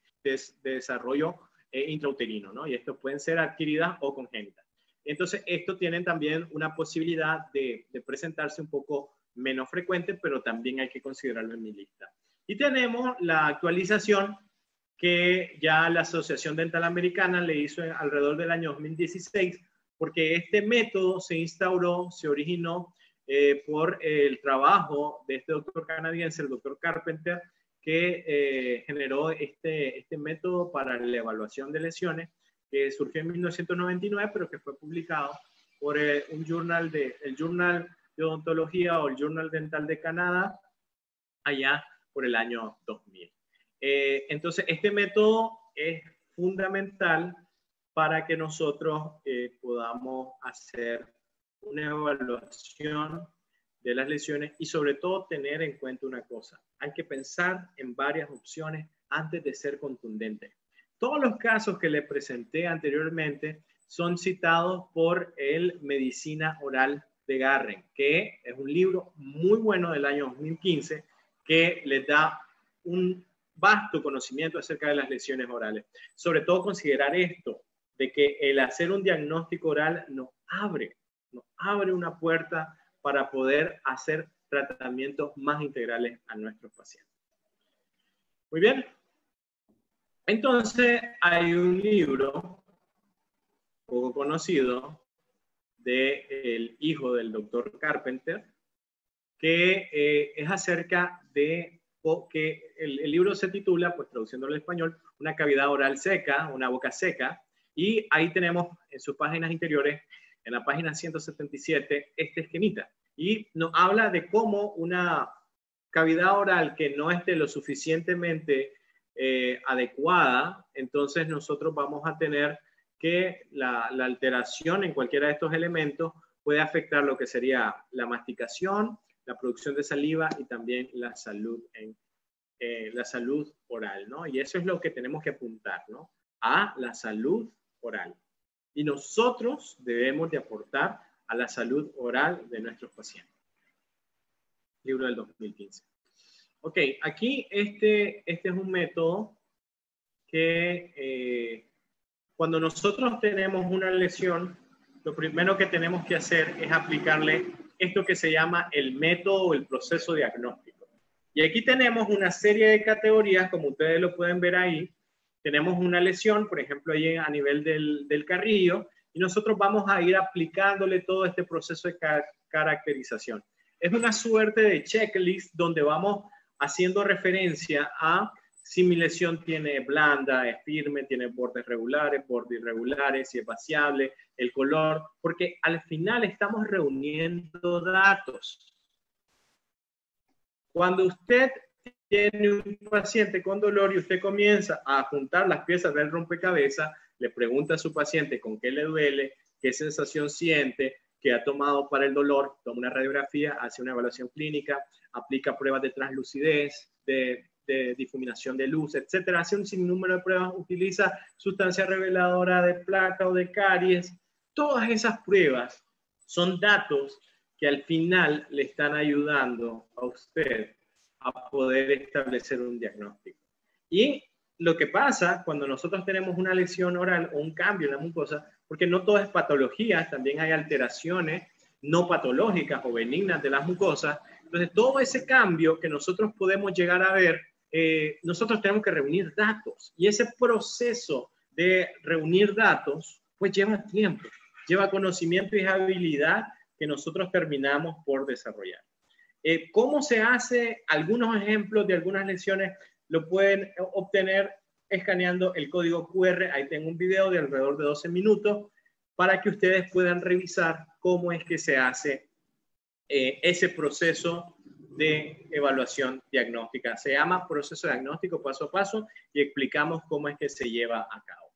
desarrollo intrauterino, ¿no? Y estos pueden ser adquiridas o congénitas. Entonces, estos tienen también una posibilidad de presentarse un poco menos frecuente, pero también hay que considerarlo en mi lista. Y tenemos la actualización que ya la Asociación Dental Americana le hizo alrededor del año 2016, porque este método se instauró, se originó por el trabajo de este doctor canadiense, el doctor Carpenter, que generó este método para la evaluación de lesiones, que surgió en 1999, pero que fue publicado por el Journal de Odontología o el Journal Dental de Canadá, allá por el año 2000. Entonces, este método es fundamental para que nosotros podamos hacer una evaluación de las lesiones y sobre todo tener en cuenta una cosa. Hay que pensar en varias opciones antes de ser contundente. Todos los casos que le presenté anteriormente son citados por el Medicina Oral de Garren, que es un libro muy bueno del año 2015 que les da un vasto conocimiento acerca de las lesiones orales. Sobre todo considerar esto, de que el hacer un diagnóstico oral nos abre una puerta para poder hacer tratamientos más integrales a nuestros pacientes. Muy bien. Entonces, hay un libro poco conocido del hijo del doctor Carpenter, que es acerca de que el libro se titula, pues traduciéndolo al español, una cavidad oral seca, una boca seca, y ahí tenemos en sus páginas interiores, en la página 177, este esquemita, y nos habla de cómo una cavidad oral que no esté lo suficientemente adecuada, entonces nosotros vamos a tener que la alteración en cualquiera de estos elementos puede afectar lo que sería la masticación, la producción de saliva y también la salud oral, ¿no? Y eso es lo que tenemos que apuntar, ¿no? A la salud oral. Y nosotros debemos de aportar a la salud oral de nuestros pacientes. Libro del 2015. Ok, aquí este es un método que cuando nosotros tenemos una lesión, lo primero que tenemos que hacer es aplicarle esto que se llama el método o el proceso diagnóstico. Y aquí tenemos una serie de categorías, como ustedes lo pueden ver ahí. Tenemos una lesión, por ejemplo, ahí a nivel del carrillo, y nosotros vamos a ir aplicándole todo este proceso de caracterización. Es una suerte de checklist donde vamos haciendo referencia a si mi lesión tiene blanda, es firme, tiene bordes regulares, bordes irregulares, si es vaciable, el color, porque al final estamos reuniendo datos. Cuando usted tiene un paciente con dolor y usted comienza a juntar las piezas del rompecabezas, le pregunta a su paciente con qué le duele, qué sensación siente, qué ha tomado para el dolor, toma una radiografía, hace una evaluación clínica, aplica pruebas de translucidez, de difuminación de luz, etcétera. Hace un sinnúmero de pruebas, utiliza sustancia reveladora de placa o de caries. Todas esas pruebas son datos que al final le están ayudando a usted a poder establecer un diagnóstico. Y lo que pasa cuando nosotros tenemos una lesión oral o un cambio en la mucosa, porque no todo es patología, también hay alteraciones no patológicas o benignas de las mucosas. Entonces, todo ese cambio que nosotros podemos llegar a ver, nosotros tenemos que reunir datos. Y ese proceso de reunir datos, pues lleva tiempo, lleva conocimiento y habilidad que nosotros terminamos por desarrollar. ¿Cómo se hace? Algunos ejemplos de algunas lesiones lo pueden obtener escaneando el código QR. Ahí tengo un video de alrededor de 12 minutos para que ustedes puedan revisar cómo es que se hace ese proceso de evaluación diagnóstica. Se llama proceso diagnóstico paso a paso y explicamos cómo es que se lleva a cabo.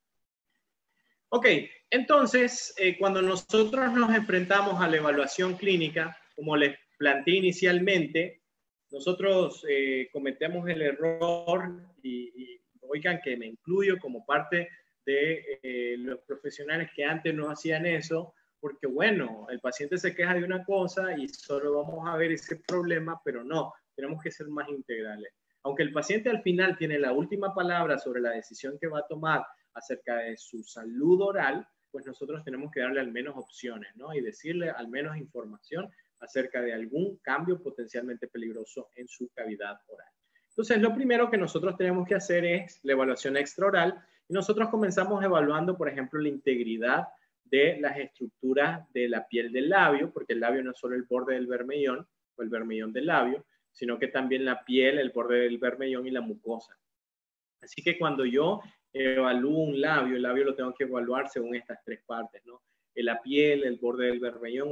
Ok, entonces, cuando nosotros nos enfrentamos a la evaluación clínica, como les planteé inicialmente, nosotros cometemos el error y oigan que me incluyo como parte de los profesionales que antes no hacían eso, porque bueno, el paciente se queja de una cosa y solo vamos a ver ese problema, pero no, tenemos que ser más integrales. Aunque el paciente al final tiene la última palabra sobre la decisión que va a tomar acerca de su salud oral, pues nosotros tenemos que darle al menos opciones, ¿no? Y decirle al menos información acerca de algún cambio potencialmente peligroso en su cavidad oral. Entonces, lo primero que nosotros tenemos que hacer es la evaluación extraoral y nosotros comenzamos evaluando, por ejemplo, la integridad de las estructuras de la piel del labio, porque el labio no es solo el borde del bermellón o el bermellón del labio, sino que también la piel, el borde del bermellón y la mucosa. Así que cuando yo evalúo un labio, el labio lo tengo que evaluar según estas tres partes, ¿no? La piel, el borde del bermellón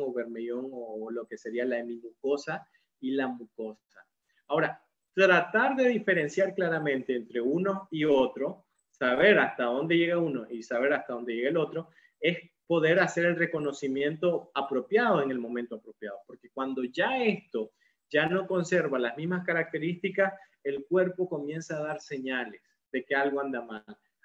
o lo que sería la hemimucosa y la mucosa. Ahora, tratar de diferenciar claramente entre uno y otro, saber hasta dónde llega uno y saber hasta dónde llega el otro, es poder hacer el reconocimiento apropiado en el momento apropiado, porque cuando ya esto ya no conserva las mismas características, el cuerpo comienza a dar señales de que algo anda mal.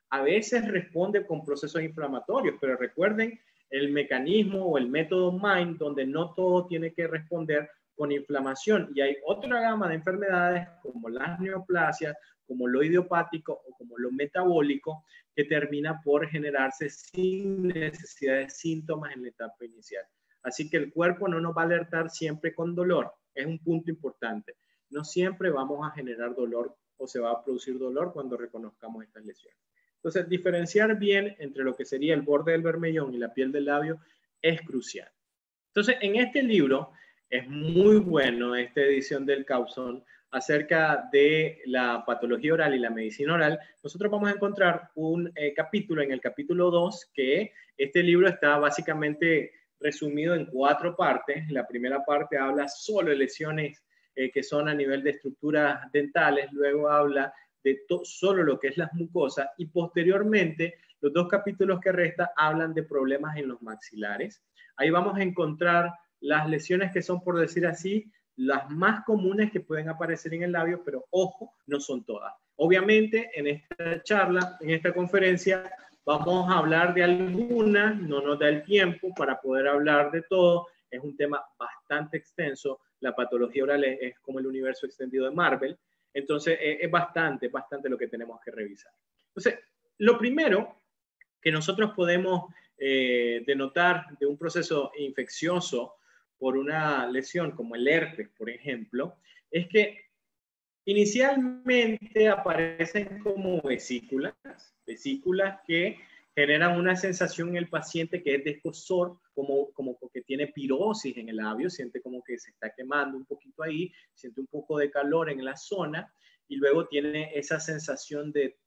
A veces responde con procesos inflamatorios, pero recuerden el mecanismo o el método MIND, donde no todo tiene que responder con inflamación. Y hay otra gama de enfermedades como las neoplasias, como lo idiopático o como lo metabólico, que termina por generarse sin necesidad de síntomas en la etapa inicial. Así que el cuerpo no nos va a alertar siempre con dolor. Es un punto importante. No siempre vamos a generar dolor o se va a producir dolor cuando reconozcamos estas lesiones. Entonces, diferenciar bien entre lo que sería el borde del bermellón y la piel del labio es crucial. Entonces, en este libro es muy bueno esta edición del Cawson acerca de la patología oral y la medicina oral. Nosotros vamos a encontrar un capítulo en el capítulo 2 que este libro está básicamente resumido en 4 partes. La primera parte habla solo de lesiones que son a nivel de estructuras dentales, luego habla de solo lo que es las mucosas y posteriormente los 2 capítulos que restan hablan de problemas en los maxilares. Ahí vamos a encontrar las lesiones que son, por decir así, las más comunes que pueden aparecer en el labio, pero ojo, no son todas. Obviamente en esta charla, en esta conferencia, vamos a hablar de algunas, no nos da el tiempo para poder hablar de todo, es un tema bastante extenso, la patología oral es como el universo extendido de Marvel, entonces es bastante lo que tenemos que revisar. Entonces, lo primero que nosotros podemos denotar de un proceso infeccioso por una lesión como el herpes, por ejemplo, es que inicialmente aparecen como vesículas que generan una sensación en el paciente que es de escozor, como que tiene pirosis en el labio, siente como que se está quemando un poquito ahí, siente un poco de calor en la zona y luego tiene esa sensación de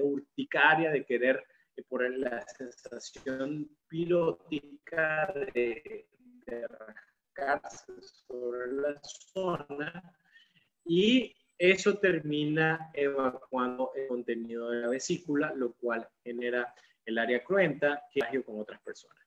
urticaria, de querer por la sensación pirótica de rascarse sobre la zona, y eso termina evacuando el contenido de la vesícula, lo cual genera el área cruenta que contagio con otras personas.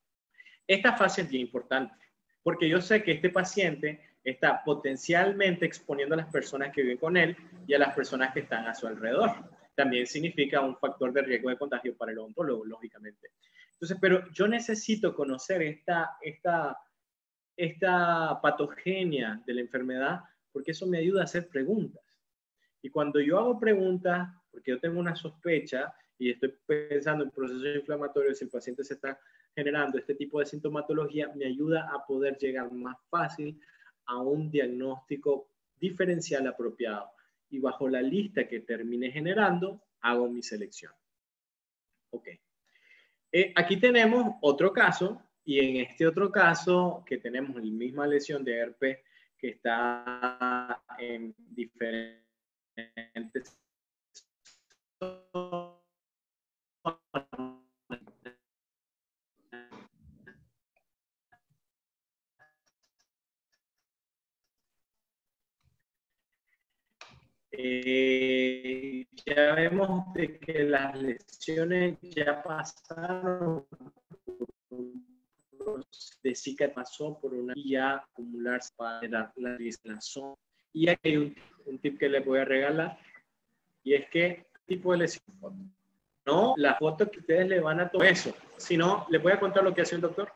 Esta fase es bien importante, porque yo sé que este paciente está potencialmente exponiendo a las personas que viven con él y a las personas que están a su alrededor. También significa un factor de riesgo de contagio para el odontólogo, lógicamente. Entonces, pero yo necesito conocer esta patogenia de la enfermedad, porque eso me ayuda a hacer preguntas. Y cuando yo hago preguntas, porque yo tengo una sospecha y estoy pensando en procesos inflamatorios, si el paciente se está generando este tipo de sintomatología, me ayuda a poder llegar más fácil a un diagnóstico diferencial apropiado. Y bajo la lista que termine generando, hago mi selección. Ok. Aquí tenemos otro caso, y en este otro caso, que tenemos la misma lesión de herpes que está en diferentes ya vemos de que las lesiones ya pasaron de Zika, pasó por una vía acumularse para la zona. Y aquí hay un tip que les voy a regalar, y es que tipo de lesión, no la foto que ustedes le van a tomar eso, sino les voy a contar lo que hace el doctor.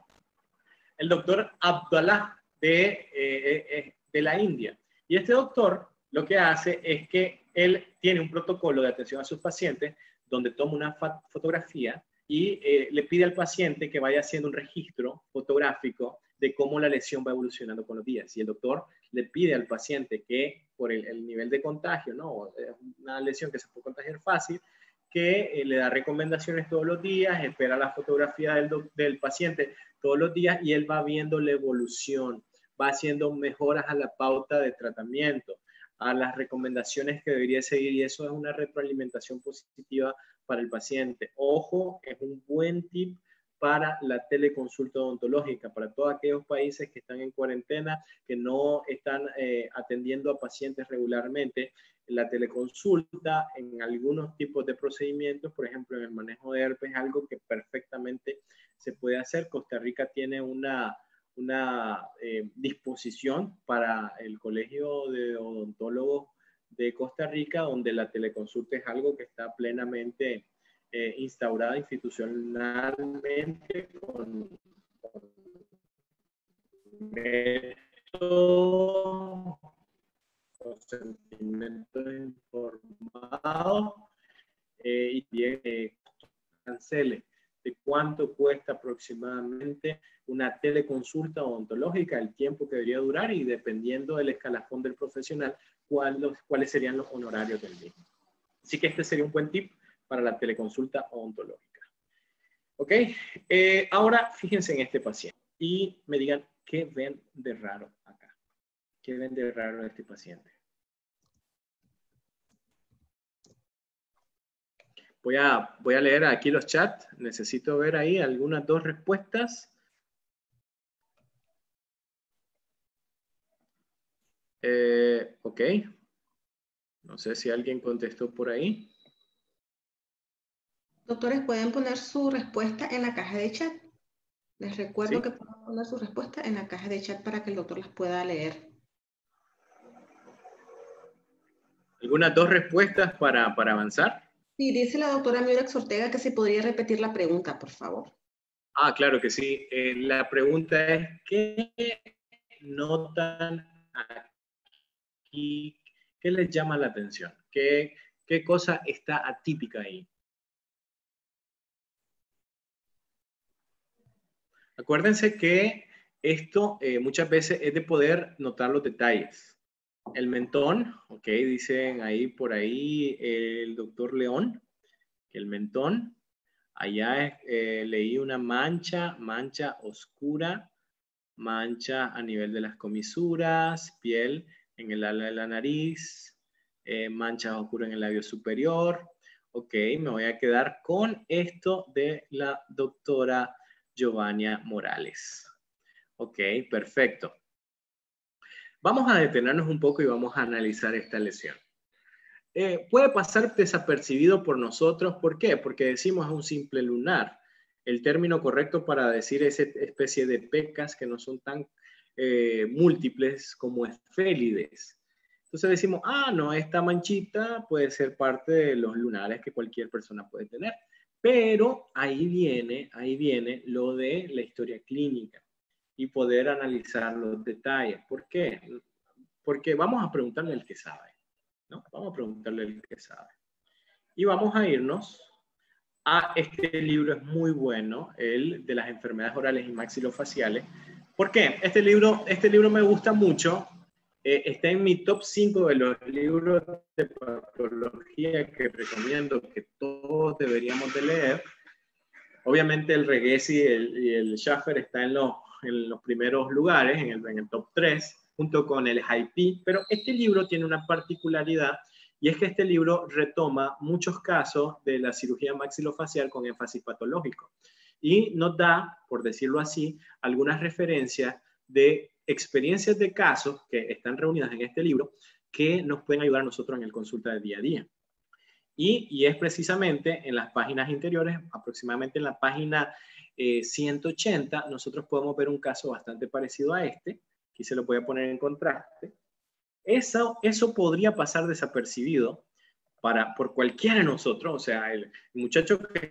El doctor Abdallah de la India. Y este doctor lo que hace es que él tiene un protocolo de atención a sus pacientes donde toma una fotografía y le pide al paciente que vaya haciendo un registro fotográfico de cómo la lesión va evolucionando con los días. Y el doctor le pide al paciente que por el nivel de contagio, ¿no? Una lesión que se puede contagiar fácil, que le da recomendaciones todos los días, espera la fotografía del paciente todos los días y él va viendo la evolución, va haciendo mejoras a la pauta de tratamiento, a las recomendaciones que debería seguir, y eso es una retroalimentación positiva para el paciente. Ojo, es un buen tip para la teleconsulta odontológica, para todos aquellos países que están en cuarentena, que no están atendiendo a pacientes regularmente. La teleconsulta en algunos tipos de procedimientos, por ejemplo en el manejo de herpes, es algo que perfectamente se puede hacer. Costa Rica tiene una disposición para el Colegio de Odontólogos de Costa Rica, donde la teleconsulta es algo que está plenamente instaurada institucionalmente con métodos, consentimiento informado y bien cancele de cuánto cuesta aproximadamente una teleconsulta odontológica, el tiempo que debería durar y dependiendo del escalafón del profesional, cuáles serían los honorarios del mismo. Así que este sería un buen tip para la teleconsulta odontológica. ¿Ok? Ahora fíjense en este paciente y me digan qué ven de raro acá. ¿Qué ven de raro en este paciente? Voy a leer aquí los chats. Necesito ver ahí algunas dos respuestas. Ok. No sé si alguien contestó por ahí. Doctores, pueden poner su respuesta en la caja de chat. Les recuerdo ¿sí? Que pueden poner su respuesta en la caja de chat para que el doctor las pueda leer. ¿Algunas dos respuestas para avanzar? Sí, dice la doctora Murex Ortega que se podría repetir la pregunta, por favor. Ah, claro que sí. La pregunta es, ¿qué notan aquí? ¿Qué les llama la atención? ¿Qué cosa está atípica ahí? Acuérdense que esto muchas veces es de poder notar los detalles. El mentón, ok, dicen ahí por ahí el doctor León, que el mentón, allá leí una mancha oscura, mancha a nivel de las comisuras, piel en el ala de la nariz, manchas oscuras en el labio superior. Ok, me voy a quedar con esto de la doctora Giovanna Morales. Ok, perfecto. Vamos a detenernos un poco y vamos a analizar esta lesión. Puede pasar desapercibido por nosotros. ¿Por qué? Porque decimos es un simple lunar. El término correcto para decir esa especie de pecas que no son tan múltiples como esfélides. Entonces decimos, ah, no, esta manchita puede ser parte de los lunares que cualquier persona puede tener. Pero ahí viene lo de la historia clínica y poder analizar los detalles. ¿Por qué? Porque vamos a preguntarle al que sabe, ¿no? Vamos a preguntarle al que sabe. Y vamos a irnos a este libro, es muy bueno, el de las enfermedades orales y maxilofaciales. ¿Por qué? Este libro me gusta mucho. Está en mi top 5 de los libros de patología que recomiendo que todos deberíamos de leer. Obviamente el Reghesi y el Schaffer están en los primeros lugares, en el top 3, junto con el Haipi, pero este libro tiene una particularidad y es que este libro retoma muchos casos de la cirugía maxilofacial con énfasis patológico y nos da, por decirlo así, algunas referencias de experiencias de casos que están reunidas en este libro que nos pueden ayudar a nosotros en el consulta de día a día. Y es precisamente en las páginas interiores, aproximadamente en la página 180, nosotros podemos ver un caso bastante parecido a este. Aquí se lo voy a poner en contraste. Eso podría pasar desapercibido por cualquiera de nosotros. O sea, el muchacho que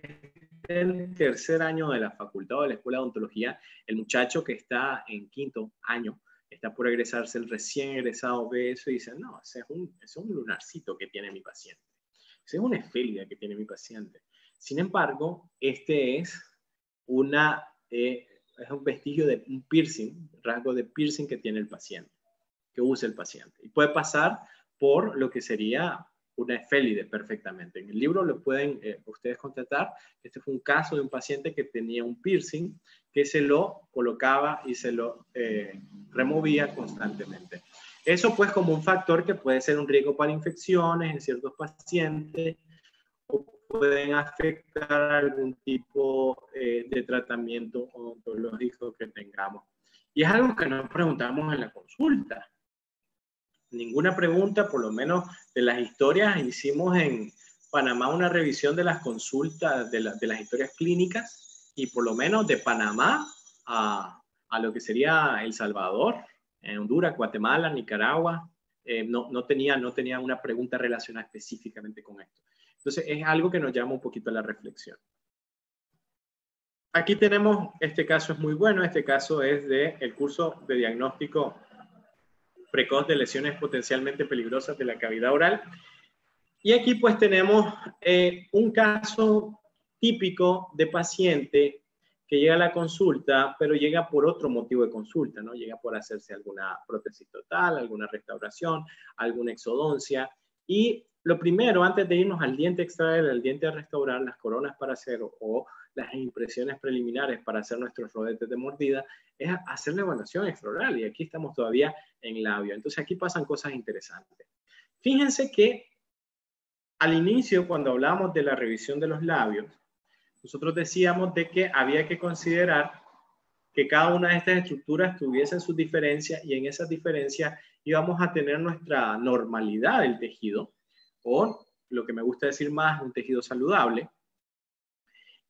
está en el tercer año de la facultad o de la escuela de odontología, el muchacho que está en quinto año, está por egresarse, el recién egresado ve eso y dice, no, ese es un lunarcito que tiene mi paciente. Esa es una esfélida que tiene mi paciente. Sin embargo, este es un vestigio de un piercing, rasgo de piercing que tiene el paciente, que usa el paciente. Y puede pasar por lo que sería una esfélide perfectamente. En el libro lo pueden ustedes constatar. Este fue un caso de un paciente que tenía un piercing que se lo colocaba y se lo removía constantemente. Eso pues como un factor que puede ser un riesgo para infecciones en ciertos pacientes o pueden afectar algún tipo de tratamiento odontológico que tengamos. Y es algo que nos preguntamos en la consulta. Ninguna pregunta, por lo menos de las historias, hicimos en Panamá una revisión de las consultas, de las historias clínicas y por lo menos de Panamá a lo que sería El Salvador, Honduras, Guatemala, Nicaragua, no tenía una pregunta relacionada específicamente con esto. Entonces es algo que nos llama un poquito a la reflexión. Aquí tenemos, este caso es muy bueno, este caso es del curso de diagnóstico precoz de lesiones potencialmente peligrosas de la cavidad oral. Y aquí pues tenemos un caso típico de paciente que llega a la consulta, pero llega por otro motivo de consulta, ¿no? Llega por hacerse alguna prótesis total, alguna restauración, alguna exodoncia. Y lo primero, antes de irnos al diente extraer, al diente a restaurar, las coronas para hacer o las impresiones preliminares para hacer nuestros rodetes de mordida, es hacer la evaluación extraoral. Y aquí estamos todavía en labio. Entonces aquí pasan cosas interesantes. Fíjense que al inicio, cuando hablábamos de la revisión de los labios, nosotros decíamos de que había que considerar que cada una de estas estructuras tuviesen sus diferencias y en esas diferencias íbamos a tener nuestra normalidad del tejido o lo que me gusta decir más, un tejido saludable.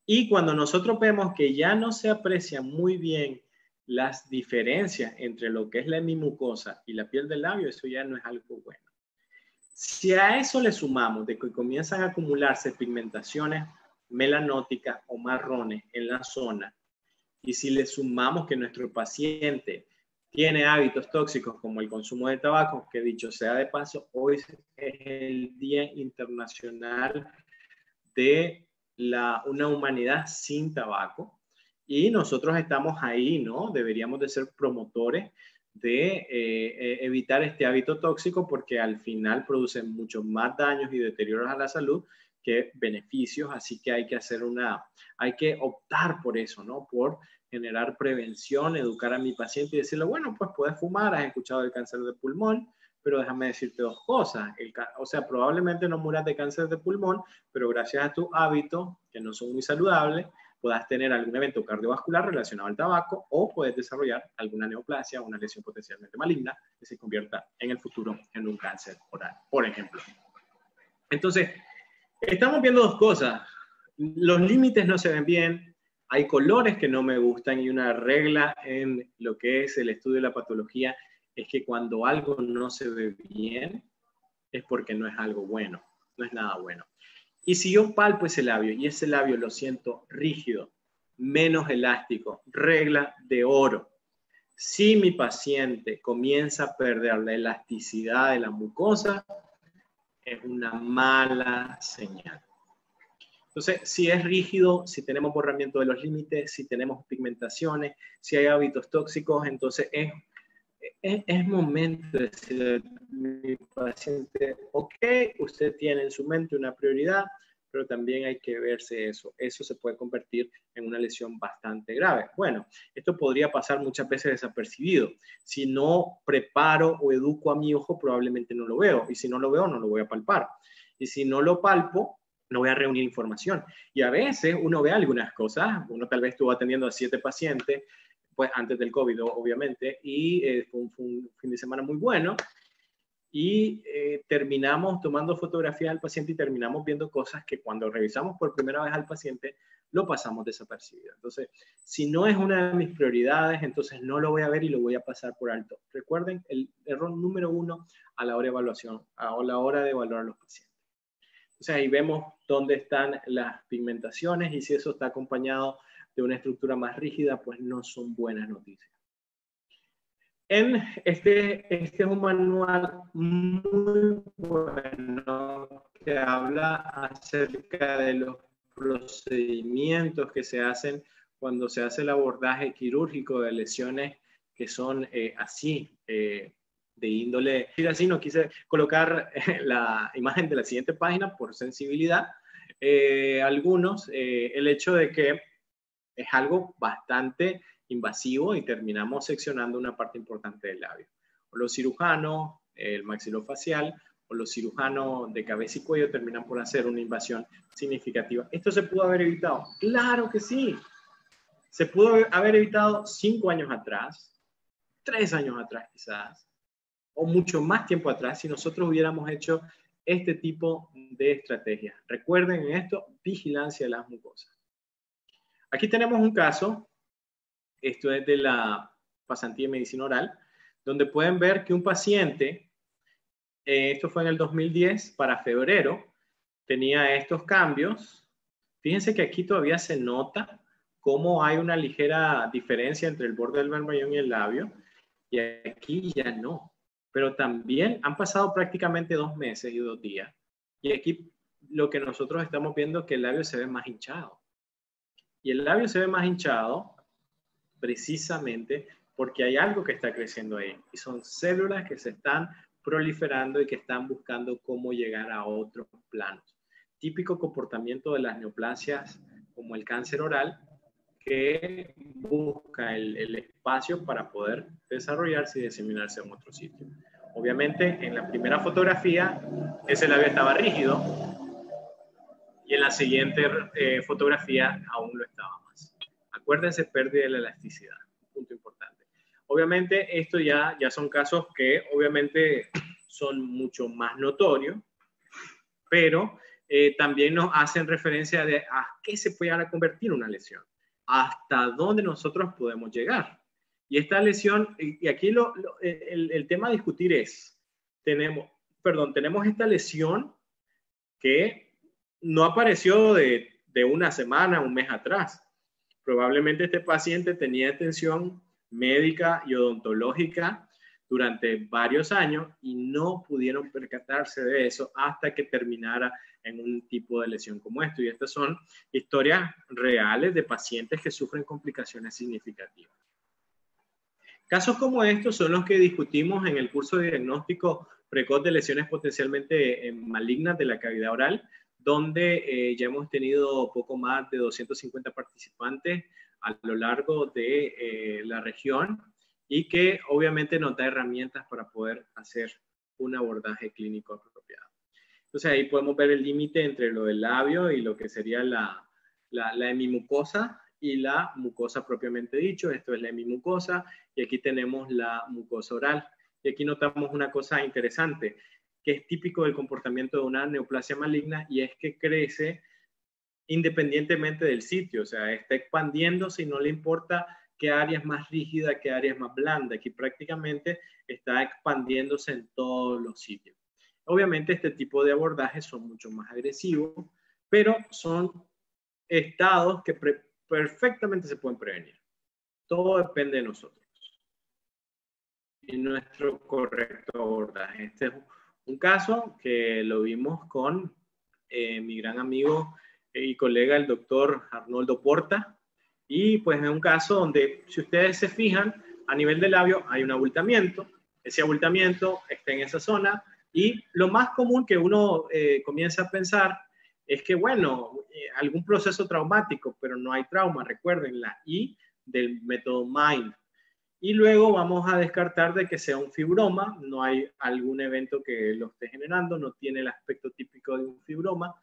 Y cuando nosotros vemos que ya no se aprecian muy bien las diferencias entre lo que es la hemimucosa y la piel del labio, eso ya no es algo bueno. Si a eso le sumamos de que comienzan a acumularse pigmentaciones melanóticas o marrones en la zona, y si le sumamos que nuestro paciente tiene hábitos tóxicos como el consumo de tabaco, que dicho sea de paso, hoy es el Día Internacional de una humanidad sin tabaco, y nosotros estamos ahí, ¿no? Deberíamos de ser promotores de evitar este hábito tóxico porque al final produce muchos más daños y deterioros a la salud que beneficios, así que hay que optar por eso, ¿no? Por generar prevención, educar a mi paciente y decirle, bueno, pues puedes fumar, has escuchado del cáncer de pulmón, Pero déjame decirte dos cosas. O sea, probablemente no mueras de cáncer de pulmón, pero gracias a tus hábitos, que no son muy saludables, puedas tener algún evento cardiovascular relacionado al tabaco o puedes desarrollar alguna neoplasia o una lesión potencialmente maligna que se convierta en el futuro en un cáncer oral, por ejemplo. Entonces, estamos viendo dos cosas. Los límites no se ven bien, hay colores que no me gustan y una regla en lo que es el estudio de la patología es que cuando algo no se ve bien es porque no es algo bueno, no es nada bueno. Y si yo palpo ese labio y ese labio lo siento rígido, menos elástico, regla de oro. Si mi paciente comienza a perder la elasticidad de la mucosa, es una mala señal. Entonces, si es rígido, si tenemos borramiento de los límites, si tenemos pigmentaciones, si hay hábitos tóxicos, entonces es momento de decirle a mi paciente, ok, usted tiene en su mente una prioridad, pero también hay que verse eso. Eso se puede convertir en una lesión bastante grave. Bueno, esto podría pasar muchas veces desapercibido. Si no preparo o educo a mi ojo, probablemente no lo veo. Y si no lo veo, no lo voy a palpar. Y si no lo palpo, no voy a reunir información. Y a veces uno ve algunas cosas. Uno tal vez estuvo atendiendo a 7 pacientes, pues antes del COVID, obviamente, y fue un fin de semana muy bueno. Y terminamos tomando fotografías al paciente y terminamos viendo cosas que cuando revisamos por primera vez al paciente lo pasamos desapercibido. Entonces, si no es una de mis prioridades, entonces no lo voy a ver y lo voy a pasar por alto. Recuerden el error número 1 a la hora de evaluación, a la hora de evaluar a los pacientes. O sea, ahí vemos dónde están las pigmentaciones y si eso está acompañado de una estructura más rígida, pues no son buenas noticias. Este es un manual muy bueno que habla acerca de los procedimientos que se hacen cuando se hace el abordaje quirúrgico de lesiones que son así, de índole. Así no quise colocar la imagen de la siguiente página por sensibilidad. Algunos, el hecho de que es algo bastante invasivo y terminamos seccionando una parte importante del labio. O los cirujanos, el maxilofacial, o los cirujanos de cabeza y cuello terminan por hacer una invasión significativa. ¿Esto se pudo haber evitado? ¡Claro que sí! Se pudo haber evitado 5 años atrás, 3 años atrás quizás, o mucho más tiempo atrás si nosotros hubiéramos hecho este tipo de estrategias. Recuerden en esto, vigilancia de las mucosas. Aquí tenemos un caso, esto es de la pasantía de medicina oral, donde pueden ver que un paciente, esto fue en el 2010, para febrero, tenía estos cambios. Fíjense que aquí todavía se nota cómo hay una ligera diferencia entre el borde del bermellón y el labio, y aquí ya no. Pero también han pasado prácticamente 2 meses y 2 días, y aquí lo que nosotros estamos viendo es que el labio se ve más hinchado. Y el labio se ve más hinchado precisamente porque hay algo que está creciendo ahí. Y son células que se están proliferando y que están buscando cómo llegar a otros planos. Típico comportamiento de las neoplasias como el cáncer oral, que busca el espacio para poder desarrollarse y diseminarse en otro sitio. Obviamente, en la primera fotografía, ese labio estaba rígido y en la siguiente fotografía aún lo estaba más. Acuérdense, pérdida de la elasticidad, un punto importante. Obviamente, esto ya son casos que obviamente son mucho más notorios, pero también nos hacen referencia de a qué se puede llegar a convertir una lesión, hasta dónde nosotros podemos llegar. Y esta lesión, y aquí el tema a discutir es, tenemos esta lesión que no apareció de una semana, un mes atrás. Probablemente este paciente tenía atención médica y odontológica durante varios años y no pudieron percatarse de eso hasta que terminara en un tipo de lesión como esto. Y estas son historias reales de pacientes que sufren complicaciones significativas. Casos como estos son los que discutimos en el curso de diagnóstico precoz de lesiones potencialmente malignas de la cavidad oral, donde ya hemos tenido poco más de 250 participantes a lo largo de la región y que obviamente nos da herramientas para poder hacer un abordaje clínico apropiado. Entonces ahí podemos ver el límite entre lo del labio y lo que sería la hemimucosa y la mucosa propiamente dicho. Esto es la hemimucosa y aquí tenemos la mucosa oral. Y aquí notamos una cosa interesante que es típico del comportamiento de una neoplasia maligna, y es que crece independientemente del sitio, o sea, está expandiéndose y no le importa qué área es más rígida, qué área es más blanda. Aquí prácticamente está expandiéndose en todos los sitios. Obviamente este tipo de abordajes son mucho más agresivos, pero son estados que perfectamente se pueden prevenir. Todo depende de nosotros y nuestro correcto abordaje. Este es un caso que lo vimos con mi gran amigo y colega, el doctor Arnoldo Porta, y pues es un caso donde, si ustedes se fijan, a nivel del labio hay un abultamiento. Ese abultamiento está en esa zona, y lo más común que uno comienza a pensar es que, bueno, algún proceso traumático, pero no hay trauma. Recuerden la I del método MIND. Y luego vamos a descartar de que sea un fibroma, no hay algún evento que lo esté generando, no tiene el aspecto típico de un fibroma,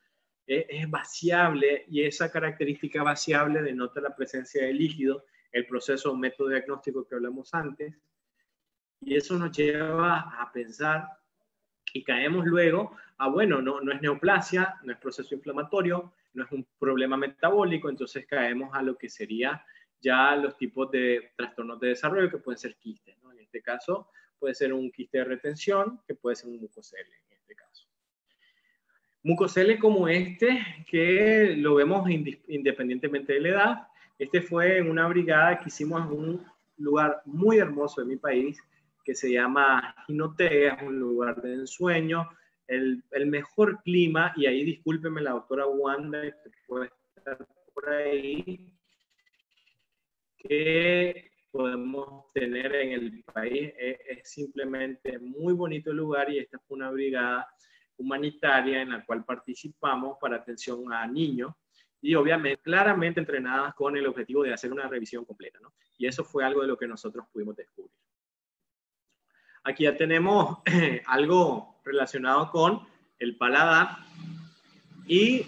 es vaciable, y esa característica vaciable denota la presencia de líquido, el proceso o método diagnóstico que hablamos antes, y eso nos lleva a pensar y caemos luego a, bueno, no es neoplasia, no es proceso inflamatorio, no es un problema metabólico, entonces caemos a lo que sería ya los tipos de trastornos de desarrollo que pueden ser quistes, ¿no? En este caso puede ser un quiste de retención, que puede ser un mucocele en este caso. Mucocele como este, que lo vemos independientemente de la edad. Este fue en una brigada que hicimos en un lugar muy hermoso de mi país, que se llama Jinotega, es un lugar de ensueño, el mejor clima, y ahí discúlpeme la doctora Wanda, que puede estar por ahí, que podemos tener en el país. Es simplemente muy bonito el lugar, y esta fue una brigada humanitaria en la cual participamos para atención a niños, y obviamente claramente entrenadas con el objetivo de hacer una revisión completa, ¿no? Y eso fue algo de lo que nosotros pudimos descubrir. Aquí ya tenemos algo relacionado con el paladar, y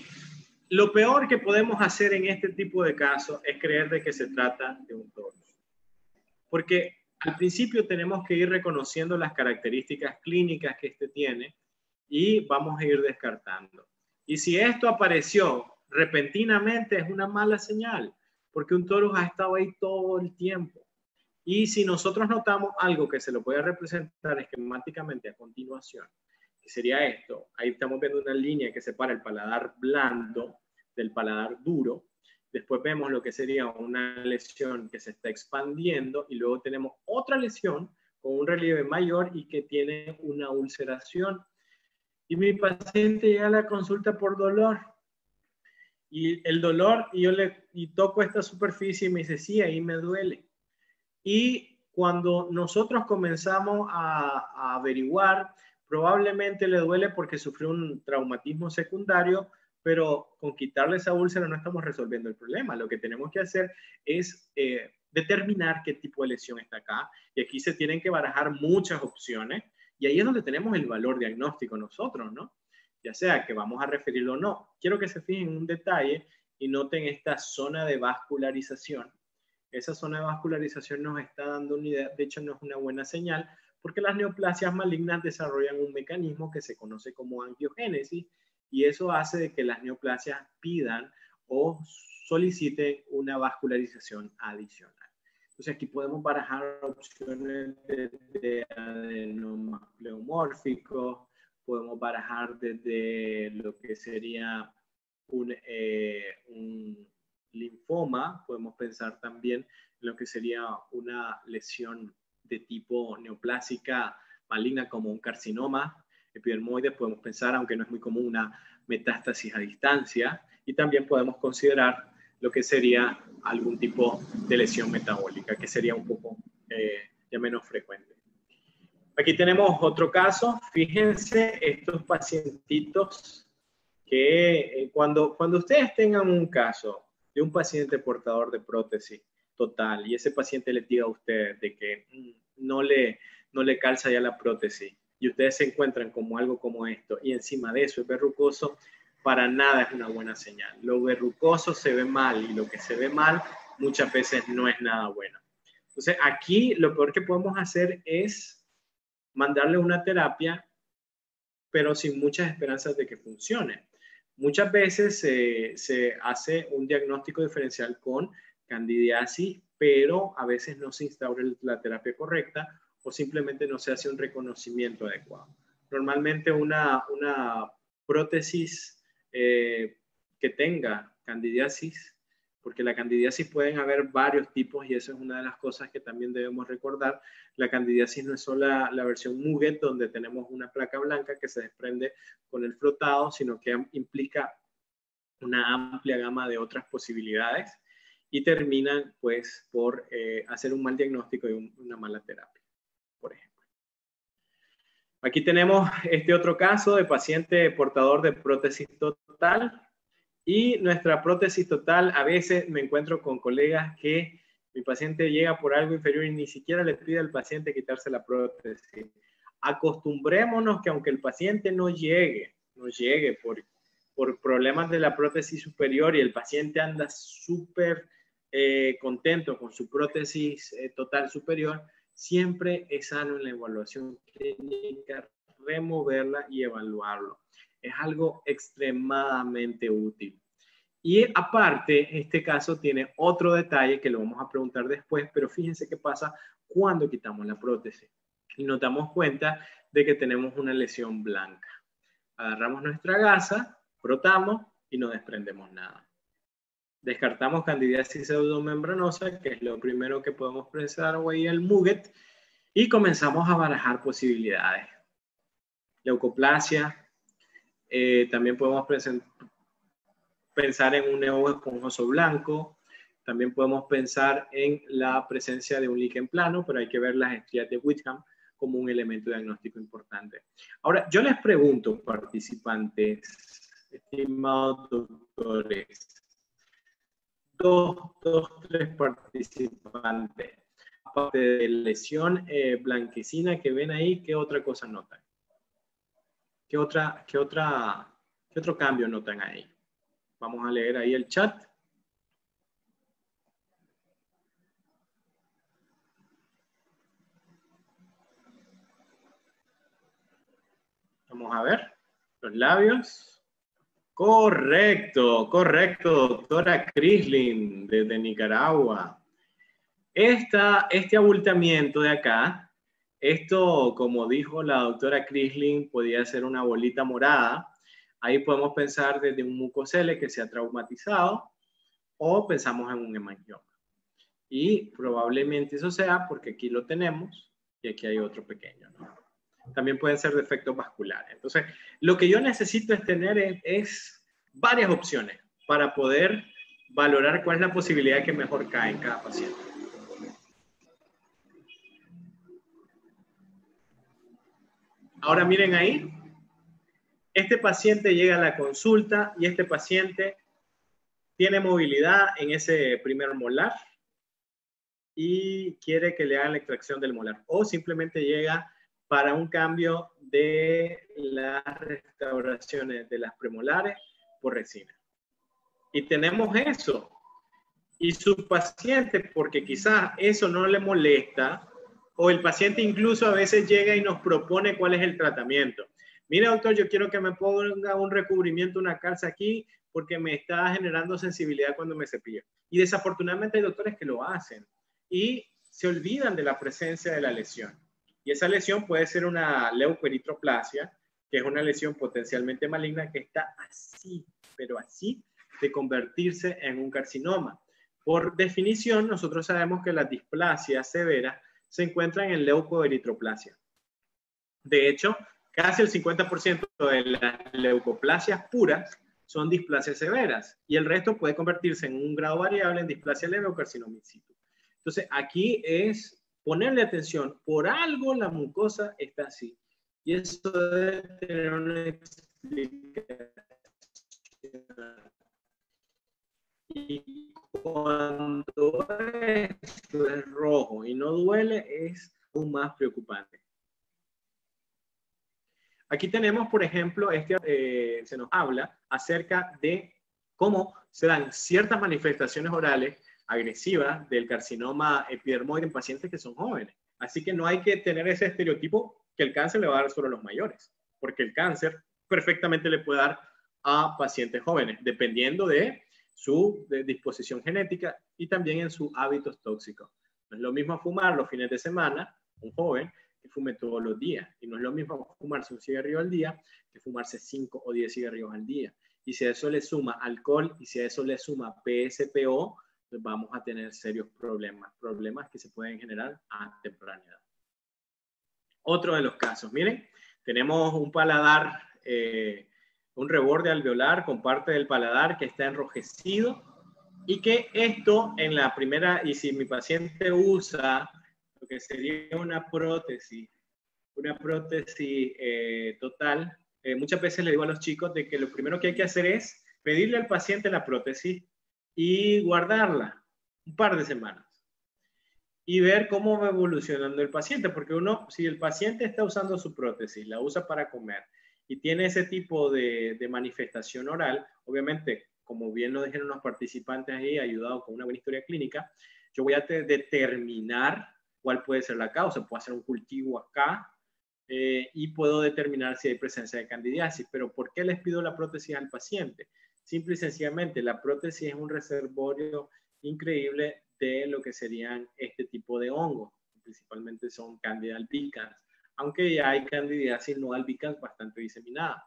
lo peor que podemos hacer en este tipo de casos es creer de que se trata de un tonus. Porque al principio tenemos que ir reconociendo las características clínicas que este tiene, y vamos a ir descartando. Y si esto apareció repentinamente, es una mala señal, porque un torus ha estado ahí todo el tiempo. Y si nosotros notamos algo que se lo puede representar esquemáticamente a continuación, que sería esto, ahí estamos viendo una línea que separa el paladar blando del paladar duro. Después vemos lo que sería una lesión que se está expandiendo, y luego tenemos otra lesión con un relieve mayor y que tiene una ulceración. Y mi paciente llega a la consulta por dolor. Y el dolor, y yo toco esta superficie y me dice, sí, ahí me duele. Y cuando nosotros comenzamos a averiguar, probablemente le duele porque sufrió un traumatismo secundario, pero con quitarle esa úlcera no estamos resolviendo el problema. Lo que tenemos que hacer es determinar qué tipo de lesión está acá, y aquí se tienen que barajar muchas opciones, y ahí es donde tenemos el valor diagnóstico nosotros, ¿no? Ya sea que vamos a referirlo o no. Quiero que se fijen en un detalle y noten esta zona de vascularización. Esa zona de vascularización nos está dando una idea, de hecho no es una buena señal, porque las neoplasias malignas desarrollan un mecanismo que se conoce como angiogénesis, y eso hace de que las neoplasias pidan o soliciten una vascularización adicional. Entonces aquí podemos barajar opciones de adenomas pleomórficos, podemos barajar desde lo que sería un linfoma, podemos pensar también en lo que sería una lesión de tipo neoplásica maligna como un carcinoma epidermoide, podemos pensar, aunque no es muy común, una metástasis a distancia, y también podemos considerar lo que sería algún tipo de lesión metabólica, que sería un poco ya menos frecuente. Aquí tenemos otro caso. Fíjense estos pacientitos que cuando ustedes tengan un caso de un paciente portador de prótesis total, y ese paciente les diga a usted de que no le calza ya la prótesis, y ustedes se encuentran como algo como esto, y encima de eso es verrucoso, para nada es una buena señal. Lo verrucoso se ve mal, y lo que se ve mal muchas veces no es nada bueno. Entonces, aquí lo peor que podemos hacer es mandarle una terapia, pero sin muchas esperanzas de que funcione. Muchas veces se hace un diagnóstico diferencial con candidiasis, pero a veces no se instaura la terapia correcta o simplemente no se hace un reconocimiento adecuado. Normalmente una prótesis que tenga candidiasis, porque la candidiasis pueden haber varios tipos y eso es una de las cosas que también debemos recordar. La candidiasis no es solo la versión Muget, donde tenemos una placa blanca que se desprende con el frotado, sino que implica una amplia gama de otras posibilidades y terminan pues por hacer un mal diagnóstico y una mala terapia, por ejemplo. Aquí tenemos este otro caso de paciente portador de prótesis total. Y nuestra prótesis total, a veces me encuentro con colegas que mi paciente llega por algo inferior y ni siquiera le pide al paciente quitarse la prótesis. Acostumbrémonos que aunque el paciente no llegue por problemas de la prótesis superior y el paciente anda súper contento con su prótesis total superior, siempre es sano en la evaluación clínica removerla y evaluarlo. Es algo extremadamente útil. Y aparte, este caso tiene otro detalle que lo vamos a preguntar después, pero fíjense qué pasa cuando quitamos la prótesis. Y nos damos cuenta de que tenemos una lesión blanca. Agarramos nuestra gasa, frotamos y no desprendemos nada. Descartamos candidiasis pseudomembranosa, que es lo primero que podemos pensar hoy el Muget, y comenzamos a barajar posibilidades. Leucoplasia, también podemos pensar en un neo esponjoso blanco, también podemos pensar en la presencia de un líquen plano, pero hay que ver las estrías de Whitham como un elemento diagnóstico importante. Ahora, yo les pregunto, participantes, estimados doctores, tres participantes, aparte de la lesión blanquecina que ven ahí, ¿qué otra cosa notan? ¿Qué otro cambio notan ahí? Vamos a leer ahí el chat. Vamos a ver. Los labios. Correcto, doctora Crislin, desde Nicaragua. Este abultamiento de acá, esto, como dijo la doctora Crislin, podía ser una bolita morada. Ahí podemos pensar desde un mucocele que se ha traumatizado o pensamos en un hemangioma. Y probablemente eso sea porque aquí lo tenemos y aquí hay otro pequeño, ¿no? También pueden ser defectos vasculares. Entonces, lo que yo necesito es tener es varias opciones para poder valorar cuál es la posibilidad que mejor cae en cada paciente. Ahora miren ahí, este paciente llega a la consulta y este paciente tiene movilidad en ese primer molar y quiere que le hagan la extracción del molar o simplemente llega para un cambio de las restauraciones de las premolares por resina. Y tenemos eso. Y su paciente, porque quizás eso no le molesta, o el paciente incluso a veces llega y nos propone cuál es el tratamiento. Mire, doctor, yo quiero que me ponga un recubrimiento, una calza aquí, porque me está generando sensibilidad cuando me cepillo. Y desafortunadamente hay doctores que lo hacen y se olvidan de la presencia de la lesión. Y esa lesión puede ser una leucoeritroplasia, que es una lesión potencialmente maligna que está así, pero así, de convertirse en un carcinoma. Por definición, nosotros sabemos que las displasias severas se encuentran en leucoeritroplasia. De hecho, casi el 50% de las leucoplasias puras son displasias severas y el resto puede convertirse en un grado variable en displasia leve o carcinoma in situ. Entonces, aquí es ponerle atención. Por algo la mucosa está así. Y eso debe tener una explicación. Y cuando esto es rojo y no duele, es aún más preocupante. Aquí tenemos, por ejemplo, se nos habla acerca de cómo se dan ciertas manifestaciones orales agresivas del carcinoma epidermoide en pacientes que son jóvenes. Así que no hay que tener ese estereotipo que el cáncer le va a dar solo a los mayores, porque el cáncer perfectamente le puede dar a pacientes jóvenes, dependiendo de su disposición genética y también en sus hábitos tóxicos. No es lo mismo fumar los fines de semana, un joven, que fume todos los días. Y no es lo mismo fumarse un cigarrillo al día que fumarse 5 o 10 cigarrillos al día. Y si a eso le suma alcohol y si a eso le suma PSPO, pues vamos a tener serios problemas que se pueden generar a temprana edad. Otro de los casos, miren, tenemos un paladar, un reborde alveolar con parte del paladar que está enrojecido y que esto en la primera, y si mi paciente usa lo que sería una prótesis total, muchas veces le digo a los chicos de que lo primero que hay que hacer es pedirle al paciente la prótesis y guardarla un par de semanas y ver cómo va evolucionando el paciente, porque si el paciente está usando su prótesis, la usa para comer y tiene ese tipo de manifestación oral, obviamente, como bien lo dijeron los participantes ahí, ayudado con una buena historia clínica, yo voy a determinar cuál puede ser la causa. Puedo hacer un cultivo acá y puedo determinar si hay presencia de candidiasis. Pero ¿por qué les pido la prótesis al paciente? Simple y sencillamente, la prótesis es un reservorio increíble de lo que serían este tipo de hongos. Principalmente son Candida albicans, aunque ya hay candidiasis no albicans bastante diseminada.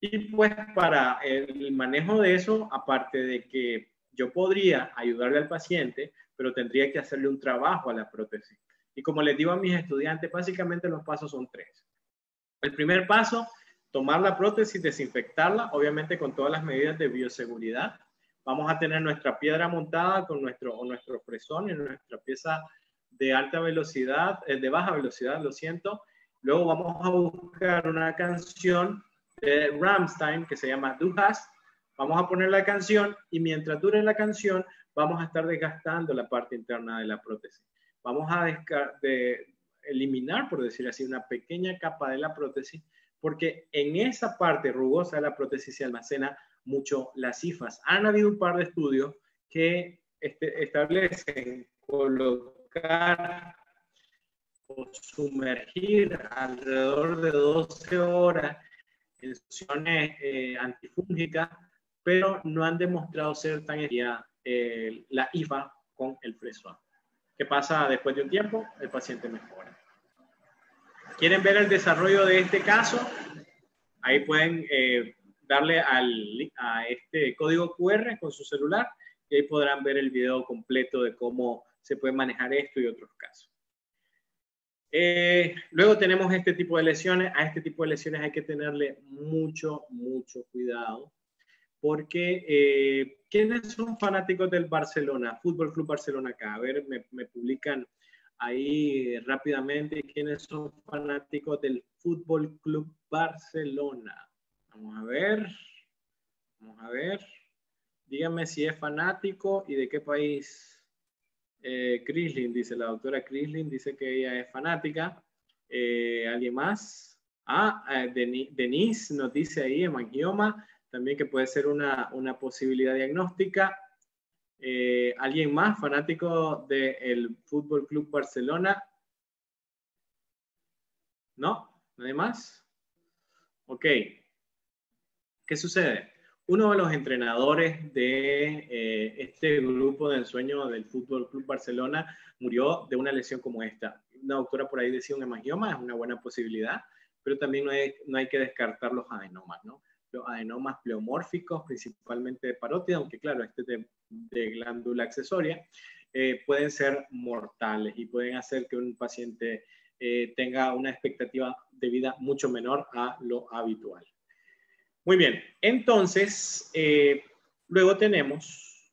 Y pues para el manejo de eso, aparte de que yo podría ayudarle al paciente, pero tendría que hacerle un trabajo a la prótesis. Y como les digo a mis estudiantes, básicamente los pasos son 3. El primer paso, tomar la prótesis, desinfectarla, obviamente con todas las medidas de bioseguridad. Vamos a tener nuestra piedra montada con nuestro fresón y nuestra pieza de alta velocidad, de baja velocidad, lo siento. Luego vamos a buscar una canción de Rammstein que se llama Du hast. Vamos a poner la canción y mientras dure la canción vamos a estar desgastando la parte interna de la prótesis. Vamos a eliminar, por decir así, una pequeña capa de la prótesis porque en esa parte rugosa de la prótesis se almacena mucho las hifas. Han habido un par de estudios que establecen colocar o sumergir alrededor de 12 horas en soluciones antifúngicas, pero no han demostrado ser tan efectiva la IFA con el fresón. ¿Qué pasa después de un tiempo? El paciente mejora. ¿Quieren ver el desarrollo de este caso? Ahí pueden darle a este código QR con su celular y ahí podrán ver el video completo de cómo se puede manejar esto y otros casos. Luego tenemos este tipo de lesiones. A este tipo de lesiones hay que tenerle mucho cuidado porque ¿quiénes son fanáticos del Barcelona? Fútbol Club Barcelona acá. A ver, me publican ahí rápidamente quiénes son fanáticos del Fútbol Club Barcelona. Vamos a ver. Díganme si es fanático y de qué país. Crislin, dice la doctora Crislin, dice que ella es fanática. ¿Alguien más? Denise nos dice ahí hemangioma, también que puede ser una posibilidad diagnóstica. ¿Alguien más fanático del Fútbol Club Barcelona? ¿No? ¿Nadie más? Ok. ¿Qué sucede? Uno de los entrenadores de este grupo de ensueño del Fútbol Club Barcelona murió de una lesión como esta. Una doctora por ahí decía un hemangioma, es una buena posibilidad, pero también no hay que descartar los adenomas, ¿no? Los adenomas pleomórficos, principalmente de parótida, aunque claro, este de glándula accesoria, pueden ser mortales y pueden hacer que un paciente tenga una expectativa de vida mucho menor a lo habitual. Muy bien, entonces, luego tenemos,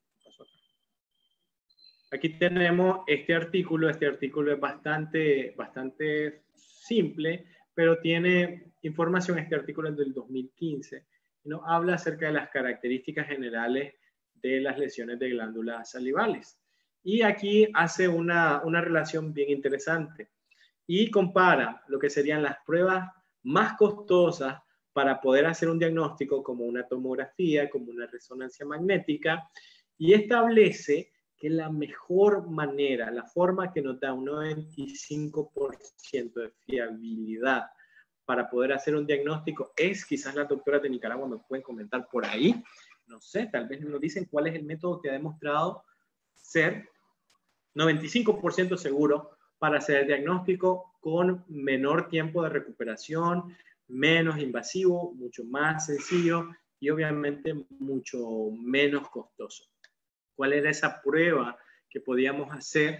aquí tenemos este artículo es bastante simple, pero tiene información, este artículo es del 2015, y nos habla acerca de las características generales de las lesiones de glándulas salivales. Y aquí hace una relación bien interesante y compara lo que serían las pruebas más costosas para poder hacer un diagnóstico como una tomografía, como una resonancia magnética, y establece que la mejor manera, la forma que nos da un 95% de fiabilidad para poder hacer un diagnóstico es, quizás las doctoras de Nicaragua me pueden comentar por ahí, no sé, tal vez nos dicen cuál es el método que ha demostrado ser 95% seguro para hacer el diagnóstico con menor tiempo de recuperación, menos invasivo, mucho más sencillo y obviamente mucho menos costoso. ¿Cuál era esa prueba que podíamos hacer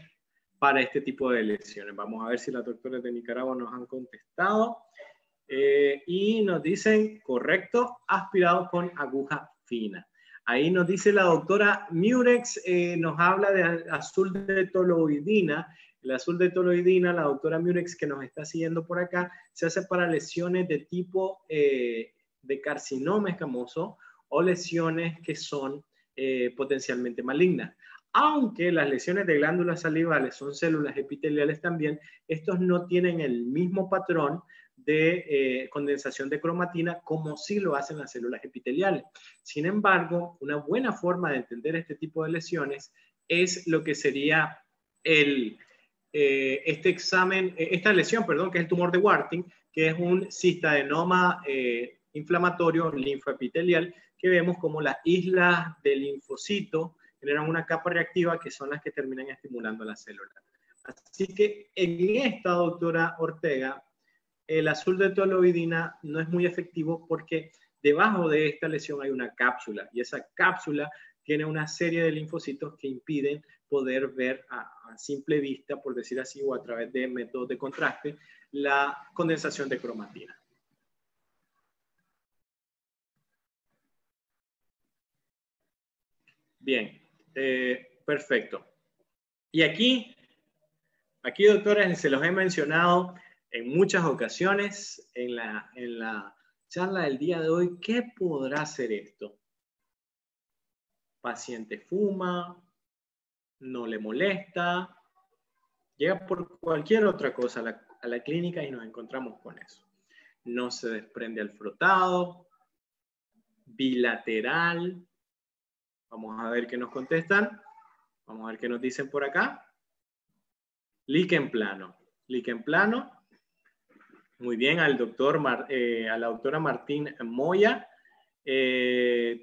para este tipo de lesiones? Vamos a ver si las doctoras de Nicaragua nos han contestado. Y nos dicen, correcto, aspirado con aguja fina. Ahí nos dice la doctora Murex, nos habla de azul de toloidina. El azul de toloidina, la doctora Murex que nos está siguiendo por acá, se hace para lesiones de tipo de carcinoma escamoso o lesiones que son potencialmente malignas. Aunque las lesiones de glándulas salivales son células epiteliales también, estos no tienen el mismo patrón de condensación de cromatina como sí lo hacen las células epiteliales. Sin embargo, una buena forma de entender este tipo de lesiones es lo que sería esta lesión, perdón, que es el tumor de Warthin, que es un cistadenoma inflamatorio linfoepitelial, que vemos como las islas del linfocito generan una capa reactiva que son las que terminan estimulando la célula. Así que en esta, doctora Ortega, el azul de toloidina no es muy efectivo porque debajo de esta lesión hay una cápsula y esa cápsula tiene una serie de linfocitos que impiden poder ver a simple vista, por decir así, o a través de métodos de contraste, la condensación de cromatina. Bien, perfecto. Y aquí, doctores, se los he mencionado en muchas ocasiones en la charla del día de hoy. ¿Qué podrá ser esto? Paciente fuma, no le molesta, llega por cualquier otra cosa a la clínica y nos encontramos con eso. No se desprende al frotado, bilateral. Vamos a ver qué nos contestan. Vamos a ver qué nos dicen por acá. Líquen plano. Líquen plano. Muy bien, a la doctora Martín Moya.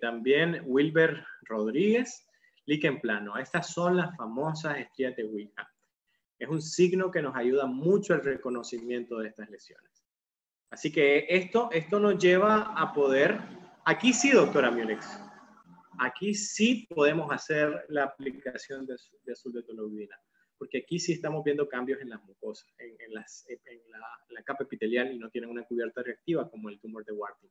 También Wilber Rodríguez. Líquen plano. Estas son las famosas estrías de Wickham. Es un signo que nos ayuda mucho al reconocimiento de estas lesiones. Así que esto nos lleva a poder... Aquí sí, doctora Murex. Aquí sí podemos hacer la aplicación de azul de toloidina, porque aquí sí estamos viendo cambios en las mucosas, en la capa epitelial y no tienen una cubierta reactiva como el tumor de Warthin.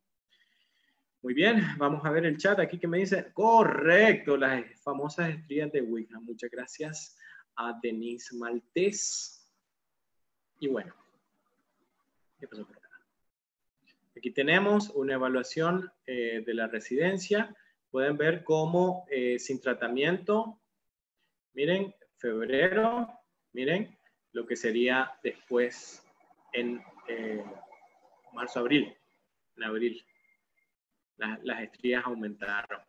Muy bien, vamos a ver el chat aquí que me dice, correcto, las famosas estrías de Wickham. Muchas gracias a Denise Maltés. Y bueno, ¿qué pasó por acá? Aquí tenemos una evaluación de la residencia. Pueden ver cómo sin tratamiento, miren, febrero, miren lo que sería después en marzo, abril. En abril, las estrías aumentaron.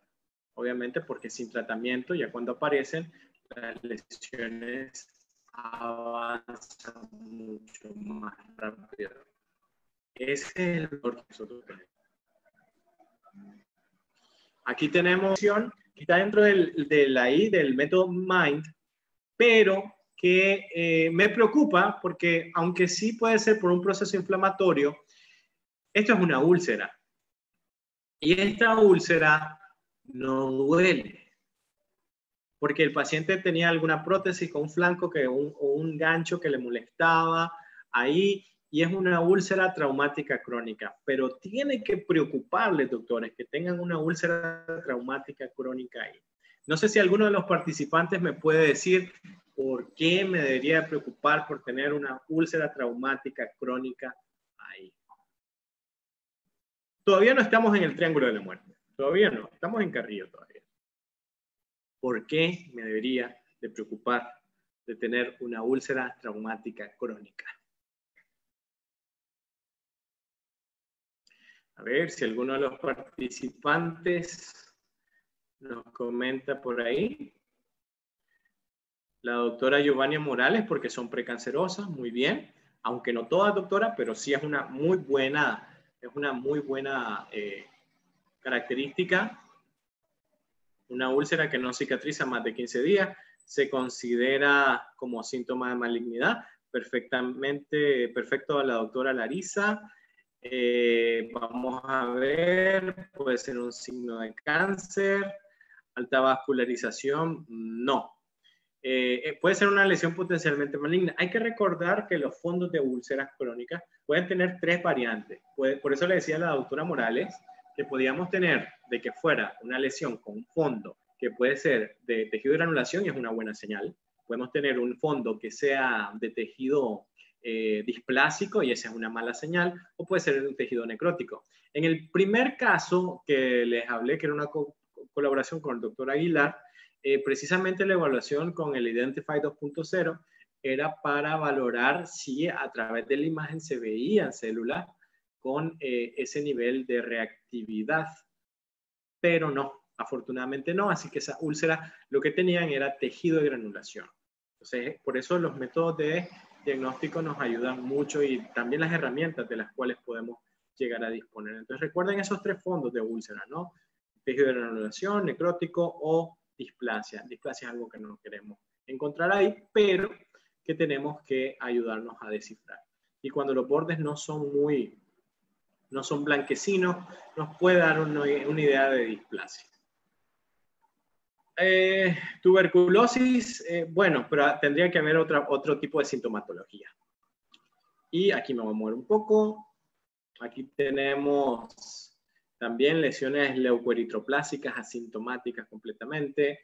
Obviamente porque sin tratamiento, ya cuando aparecen, las lesiones avanzan mucho más rápido. Ese es el error que nosotros tenemos. Aquí tenemos que está dentro del método MIND, pero que me preocupa porque aunque sí puede ser por un proceso inflamatorio, esto es una úlcera. Y esta úlcera no duele. Porque el paciente tenía alguna prótesis con un flanco o un gancho que le molestaba ahí, y es una úlcera traumática crónica. Pero tiene que preocuparles, doctores, que tengan una úlcera traumática crónica ahí. No sé si alguno de los participantes me puede decir por qué me debería preocupar por tener una úlcera traumática crónica ahí. Todavía no estamos en el triángulo de la muerte. Todavía no. Estamos en Carrillo todavía. ¿Por qué me debería de preocupar de tener una úlcera traumática crónica? A ver si alguno de los participantes nos comenta por ahí. La doctora Giovanni Morales, porque son precancerosas, muy bien. Aunque no todas, doctora, pero sí es una muy buena característica. Una úlcera que no cicatriza más de 15 días se considera como síntoma de malignidad. Perfecto a la doctora Larisa. Vamos a ver, puede ser un signo de cáncer. Alta vascularización, no. Puede ser una lesión potencialmente maligna. Hay que recordar que los fondos de úlceras crónicas pueden tener 3 variantes. Por eso le decía a la doctora Morales que podíamos tener de que fuera una lesión con un fondo que puede ser de tejido de granulación y es una buena señal. Podemos tener un fondo que sea de tejido displásico y esa es una mala señal, o puede ser un tejido necrótico. En el primer caso que les hablé, que era una colaboración con el doctor Aguilar, precisamente la evaluación con el Identify 2.0 era para valorar si a través de la imagen se veían células con ese nivel de reactividad, pero no, afortunadamente no, así que esa úlcera lo que tenían era tejido de granulación. Entonces, por eso los métodos de diagnóstico nos ayudan mucho y también las herramientas de las cuales podemos llegar a disponer. Entonces, recuerden esos 3 fondos de úlcera, ¿no? Tejido de granulación, necrótico o displasia. Displasia es algo que no queremos encontrar ahí, pero que tenemos que ayudarnos a descifrar. Y cuando los bordes no son blanquecinos, nos puede dar una idea de displasia. Tuberculosis, bueno, pero tendría que haber otro tipo de sintomatología. Y aquí me voy a mover un poco. Aquí tenemos también lesiones leucoeritroplásicas asintomáticas completamente.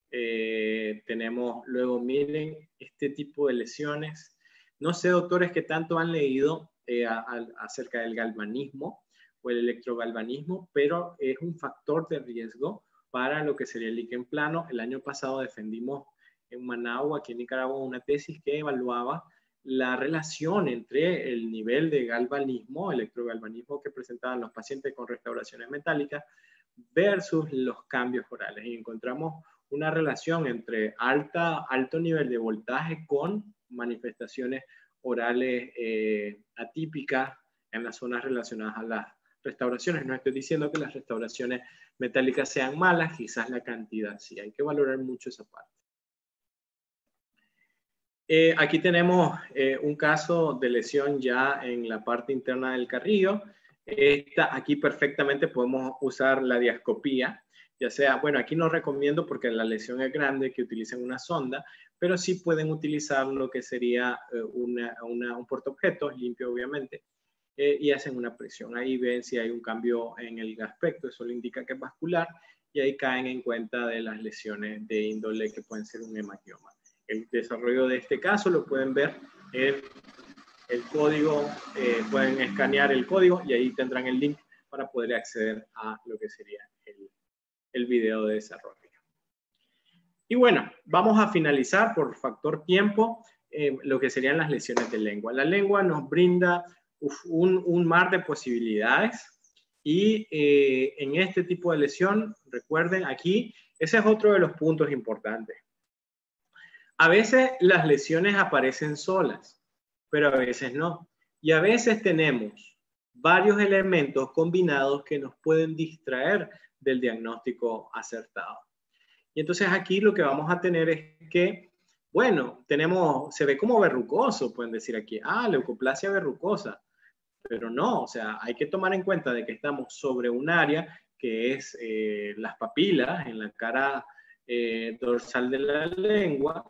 Tenemos luego, miren, este tipo de lesiones. No sé, doctores, qué tanto han leído acerca del galvanismo o el electrogalvanismo, pero es un factor de riesgo para lo que sería el líquen plano. El año pasado defendimos en Managua, aquí en Nicaragua, una tesis que evaluaba la relación entre el nivel de galvanismo, electrogalvanismo que presentaban los pacientes con restauraciones metálicas versus los cambios orales. Y encontramos una relación entre alto nivel de voltaje con manifestaciones orales atípicas en las zonas relacionadas a las restauraciones. No estoy diciendo que las restauraciones metálicas sean malas, quizás la cantidad sí. Hay que valorar mucho esa parte. Aquí tenemos un caso de lesión ya en la parte interna del carrillo. Aquí perfectamente podemos usar la diascopía, ya sea, bueno, aquí no recomiendo porque la lesión es grande que utilicen una sonda, pero sí pueden utilizar lo que sería un portaobjetos limpio, obviamente, y hacen una presión. Ahí ven si hay un cambio en el aspecto, eso le indica que es vascular, y ahí caen en cuenta de las lesiones de índole que pueden ser un hemangioma. El desarrollo de este caso lo pueden ver en el código, pueden escanear el código y ahí tendrán el link para poder acceder a lo que sería el video de desarrollo. Y bueno, vamos a finalizar por factor tiempo lo que serían las lesiones de lengua. La lengua nos brinda un mar de posibilidades y en este tipo de lesión, recuerden aquí, ese es otro de los puntos importantes. A veces las lesiones aparecen solas, pero a veces no. Y a veces tenemos varios elementos combinados que nos pueden distraer del diagnóstico acertado. Y entonces aquí lo que vamos a tener es que, bueno, se ve como verrucoso, pueden decir aquí, leucoplasia verrucosa, pero no, o sea, hay que tomar en cuenta de que estamos sobre un área que es las papilas en la cara dorsal de la lengua,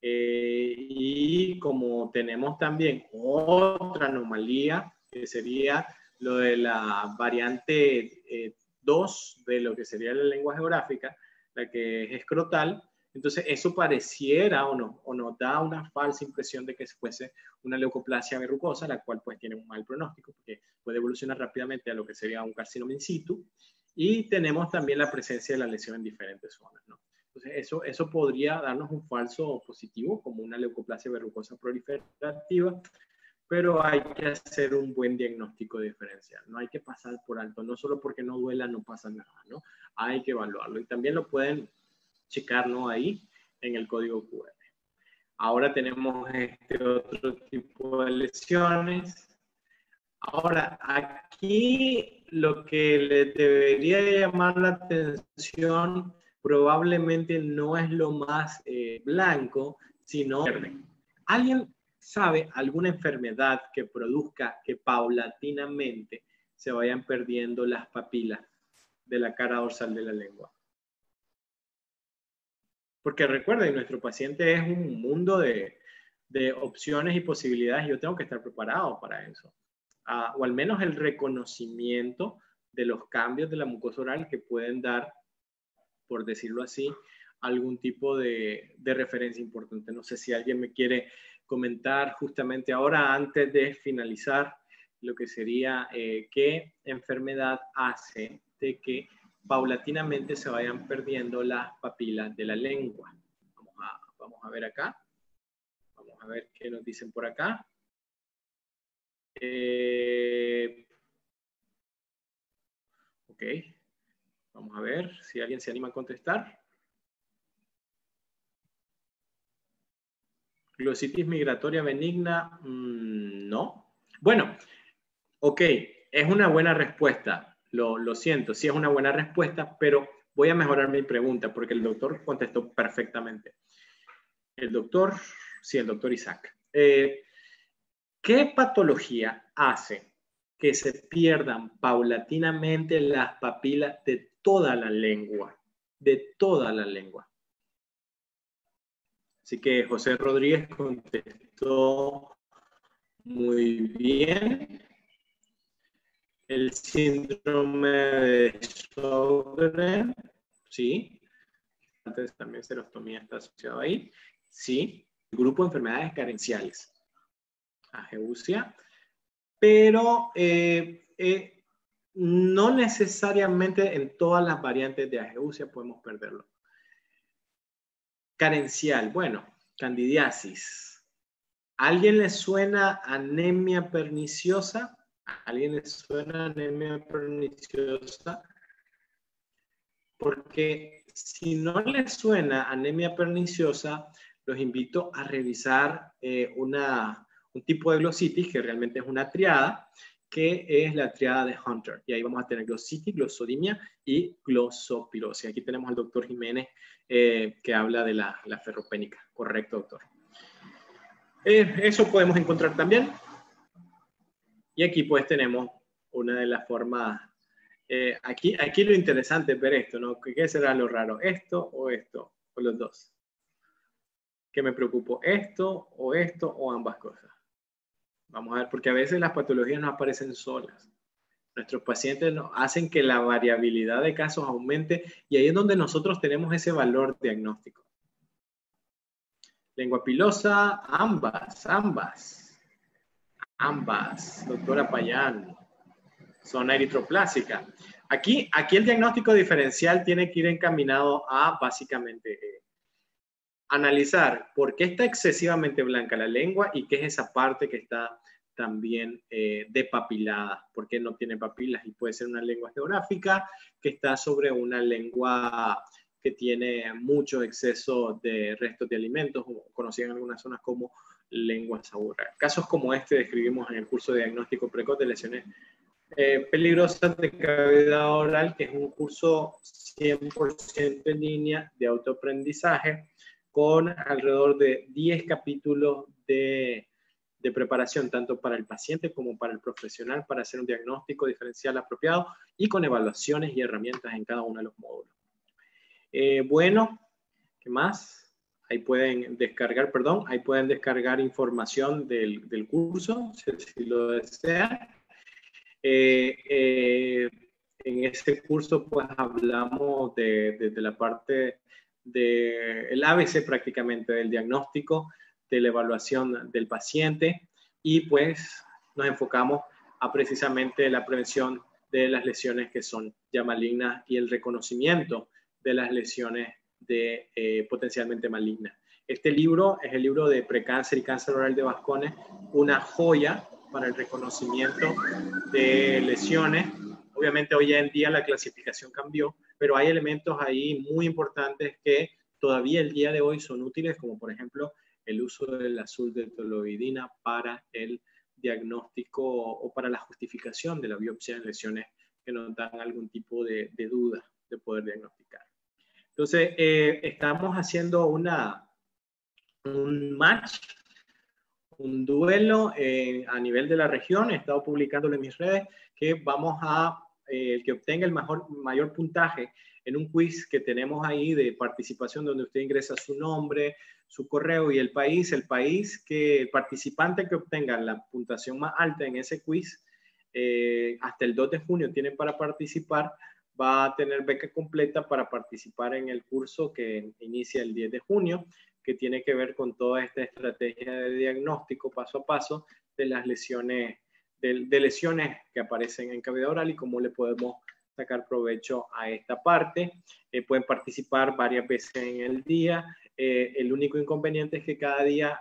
y como tenemos también otra anomalía que sería lo de la variante 2 de lo que sería la lengua geográfica, la que es escrotal, entonces eso pareciera o nos da una falsa impresión de que fuese una leucoplasia verrucosa, la cual pues tiene un mal pronóstico porque puede evolucionar rápidamente a lo que sería un carcinoma in situ, y tenemos también la presencia de la lesión en diferentes zonas, ¿no? Entonces, eso podría darnos un falso positivo como una leucoplasia verrucosa proliferativa, pero hay que hacer un buen diagnóstico diferencial. No hay que pasar por alto, no solo porque no duela no pasa nada, ¿no? Hay que evaluarlo y también lo pueden checar, ¿no? Ahí en el código QR. Ahora tenemos este otro tipo de lesiones. Ahora, aquí lo que le debería llamar la atención probablemente no es lo más blanco, sino verde. ¿Alguien sabe alguna enfermedad que produzca que paulatinamente se vayan perdiendo las papilas de la cara dorsal de la lengua? Porque recuerden, nuestro paciente es un mundo de opciones y posibilidades y yo tengo que estar preparado para eso. O al menos el reconocimiento de los cambios de la mucosa oral que pueden dar, por decirlo así, algún tipo de referencia importante. No sé si alguien me quiere comentar justamente ahora, antes de finalizar, lo que sería qué enfermedad hace de que paulatinamente se vayan perdiendo las papilas de la lengua. Vamos a ver acá. Vamos a ver qué nos dicen por acá. Ok. Vamos a ver si alguien se anima a contestar. Glositis migratoria benigna, no. Bueno, ok, es una buena respuesta. Lo siento, sí es una buena respuesta, pero voy a mejorar mi pregunta porque el doctor contestó perfectamente. El doctor Isaac. ¿Qué patología hace que se pierdan paulatinamente las papilas de toda la lengua? De toda la lengua. Así que José Rodríguez contestó muy bien. El síndrome de Sjögren, sí. Antes también serostomía está asociado ahí. Sí. El grupo de enfermedades carenciales. Ageusia. Pero no necesariamente en todas las variantes de ageusia podemos perderlo. Carencial, bueno, candidiasis. ¿A alguien le suena anemia perniciosa? ¿A alguien le suena anemia perniciosa? Porque si no les suena anemia perniciosa, los invito a revisar un tipo de glositis que realmente es una triada, que es la triada de Hunter. Y ahí vamos a tener glositis, glosodimia y glosopirosis. Aquí tenemos al doctor Jiménez que habla de la ferropénica. Correcto, doctor. Eso podemos encontrar también. Y aquí pues tenemos una de las formas. Aquí lo interesante es ver esto, ¿no? ¿Qué será lo raro? ¿Esto o esto? O los dos. ¿Qué me preocupo? ¿Esto o ambas cosas? Vamos a ver, porque a veces las patologías no aparecen solas. Nuestros pacientes hacen que la variabilidad de casos aumente y ahí es donde nosotros tenemos ese valor diagnóstico. Lengua pilosa, ambas, doctora Payán. Zona eritroplásica. Aquí el diagnóstico diferencial tiene que ir encaminado a básicamente analizar por qué está excesivamente blanca la lengua y qué es esa parte que está también depapilada, por qué no tiene papilas, y puede ser una lengua geográfica que está sobre una lengua que tiene mucho exceso de restos de alimentos, conocida en algunas zonas como lengua saburra. Casos como este describimos en el curso de diagnóstico precoz de lesiones peligrosas de cavidad oral, que es un curso 100% en línea de autoaprendizaje con alrededor de 10 capítulos de preparación, tanto para el paciente como para el profesional, para hacer un diagnóstico diferencial apropiado y con evaluaciones y herramientas en cada uno de los módulos. Bueno, ¿qué más? Ahí pueden descargar información del curso, si lo desean. En ese curso pues hablamos de la parte del ABC prácticamente, del diagnóstico, de la evaluación del paciente y pues nos enfocamos a precisamente la prevención de las lesiones que son ya malignas y el reconocimiento de las lesiones potencialmente malignas. Este libro es el libro de Precáncer y Cáncer Oral de Vascones, una joya para el reconocimiento de lesiones. Obviamente hoy en día la clasificación cambió, pero hay elementos ahí muy importantes que todavía el día de hoy son útiles, como por ejemplo el uso del azul de toluidina para el diagnóstico o para la justificación de la biopsia en lesiones que nos dan algún tipo de duda de poder diagnosticar. Entonces, estamos haciendo un match, un duelo a nivel de la región. He estado publicándolo en mis redes que vamos a, el que obtenga el mayor puntaje en un quiz que tenemos ahí de participación donde usted ingresa su nombre, su correo y el país que el participante que obtenga la puntuación más alta en ese quiz, hasta el 2 de junio tiene para participar, va a tener beca completa para participar en el curso que inicia el 10 de junio, que tiene que ver con toda esta estrategia de diagnóstico paso a paso de las lesiones, de lesiones que aparecen en cavidad oral y cómo le podemos sacar provecho a esta parte. Pueden participar varias veces en el día. El único inconveniente es que cada día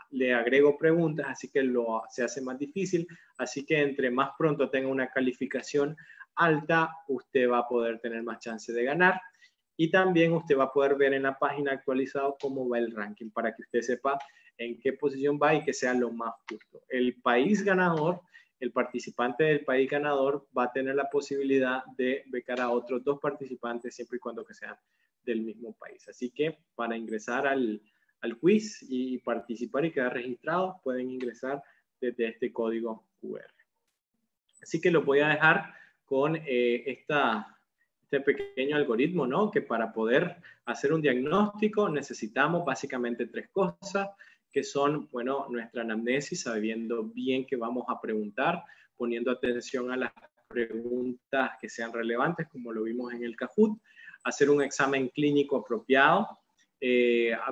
le agrego preguntas, así que se hace más difícil. Así que entre más pronto tenga una calificación alta, usted va a poder tener más chance de ganar. Y también usted va a poder ver en la página actualizado cómo va el ranking para que usted sepa en qué posición va y que sea lo más justo. El país ganador, el participante del país ganador va a tener la posibilidad de becar a otros 2 participantes siempre y cuando que sean del mismo país. Así que para ingresar al quiz y participar y quedar registrados, pueden ingresar desde este código QR. Así que lo voy a dejar con este pequeño algoritmo, ¿no? Que para poder hacer un diagnóstico necesitamos básicamente 3 cosas, que son, bueno, nuestra anamnesis, sabiendo bien qué vamos a preguntar, poniendo atención a las preguntas que sean relevantes, como lo vimos en el Kahoot, hacer un examen clínico apropiado,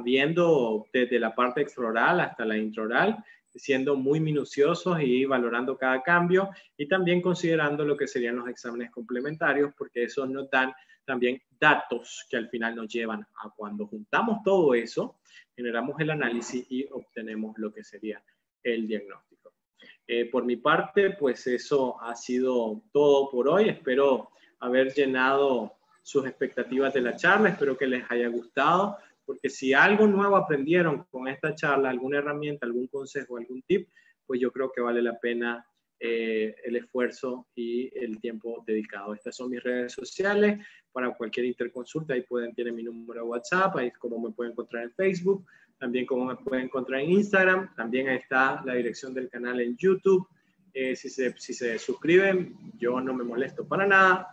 viendo desde la parte extraoral hasta la intraoral, siendo muy minuciosos y valorando cada cambio, y también considerando lo que serían los exámenes complementarios, porque esos nos dan también datos que al final nos llevan a cuando juntamos todo eso, generamos el análisis y obtenemos lo que sería el diagnóstico. Por mi parte, pues eso ha sido todo por hoy. Espero haber llenado sus expectativas de la charla, espero que les haya gustado, porque si algo nuevo aprendieron con esta charla, alguna herramienta, algún consejo, algún tip, pues yo creo que vale la pena el esfuerzo y el tiempo dedicado. Estas son mis redes sociales. Para cualquier interconsulta, ahí tienen mi número de WhatsApp, ahí es como me pueden encontrar en Facebook, también como me pueden encontrar en Instagram, también ahí está la dirección del canal en YouTube. Si se suscriben, yo no me molesto para nada.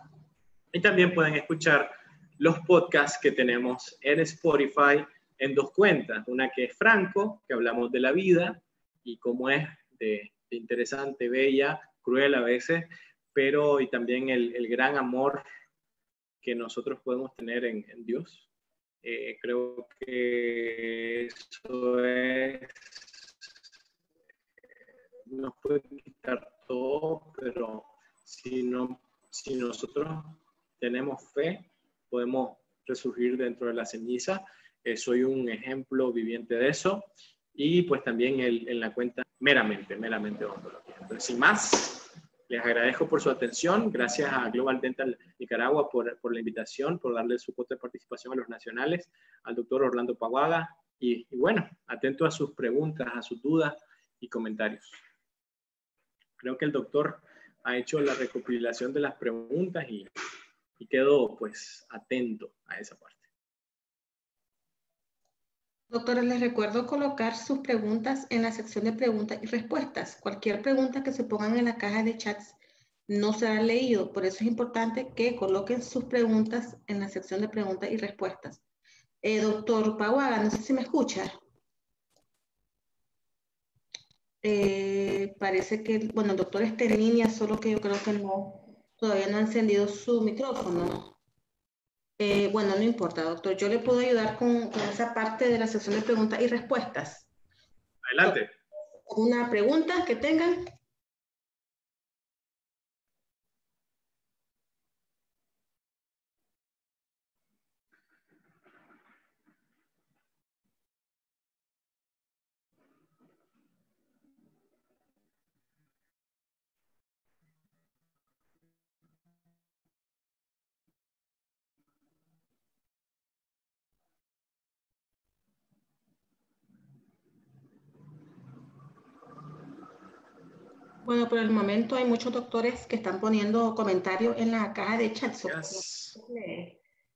Y también pueden escuchar los podcasts que tenemos en Spotify en 2 cuentas. Una que es Franco, que hablamos de la vida y cómo es de interesante, bella, cruel a veces, pero y también el gran amor que nosotros podemos tener en Dios. Creo que eso nos puede quitar todo, pero si nosotros tenemos fe, podemos resurgir dentro de la ceniza. Soy un ejemplo viviente de eso. Y pues también en la cuenta meramente odontología. Entonces, sin más, les agradezco por su atención. Gracias a Global Dental Nicaragua por la invitación, por darle su cuota de participación a los nacionales, al doctor Orlando Paguaga. Y bueno, atento a sus preguntas, a sus dudas y comentarios. Creo que el doctor ha hecho la recopilación de las preguntas y quedo pues atento a esa parte. Doctora, les recuerdo colocar sus preguntas en la sección de preguntas y respuestas. Cualquier pregunta que se pongan en la caja de chats no será leído. Por eso es importante que coloquen sus preguntas en la sección de preguntas y respuestas. Doctor Paguaga, no sé si me escucha. Parece que, bueno, el doctor está en línea, solo que yo creo que todavía no ha encendido su micrófono. Bueno, no importa, doctor. Yo le puedo ayudar con esa parte de la sección de preguntas y respuestas. Adelante. ¿Una pregunta que tengan? Bueno, por el momento hay muchos doctores que están poniendo comentarios en la caja de chat. Yes.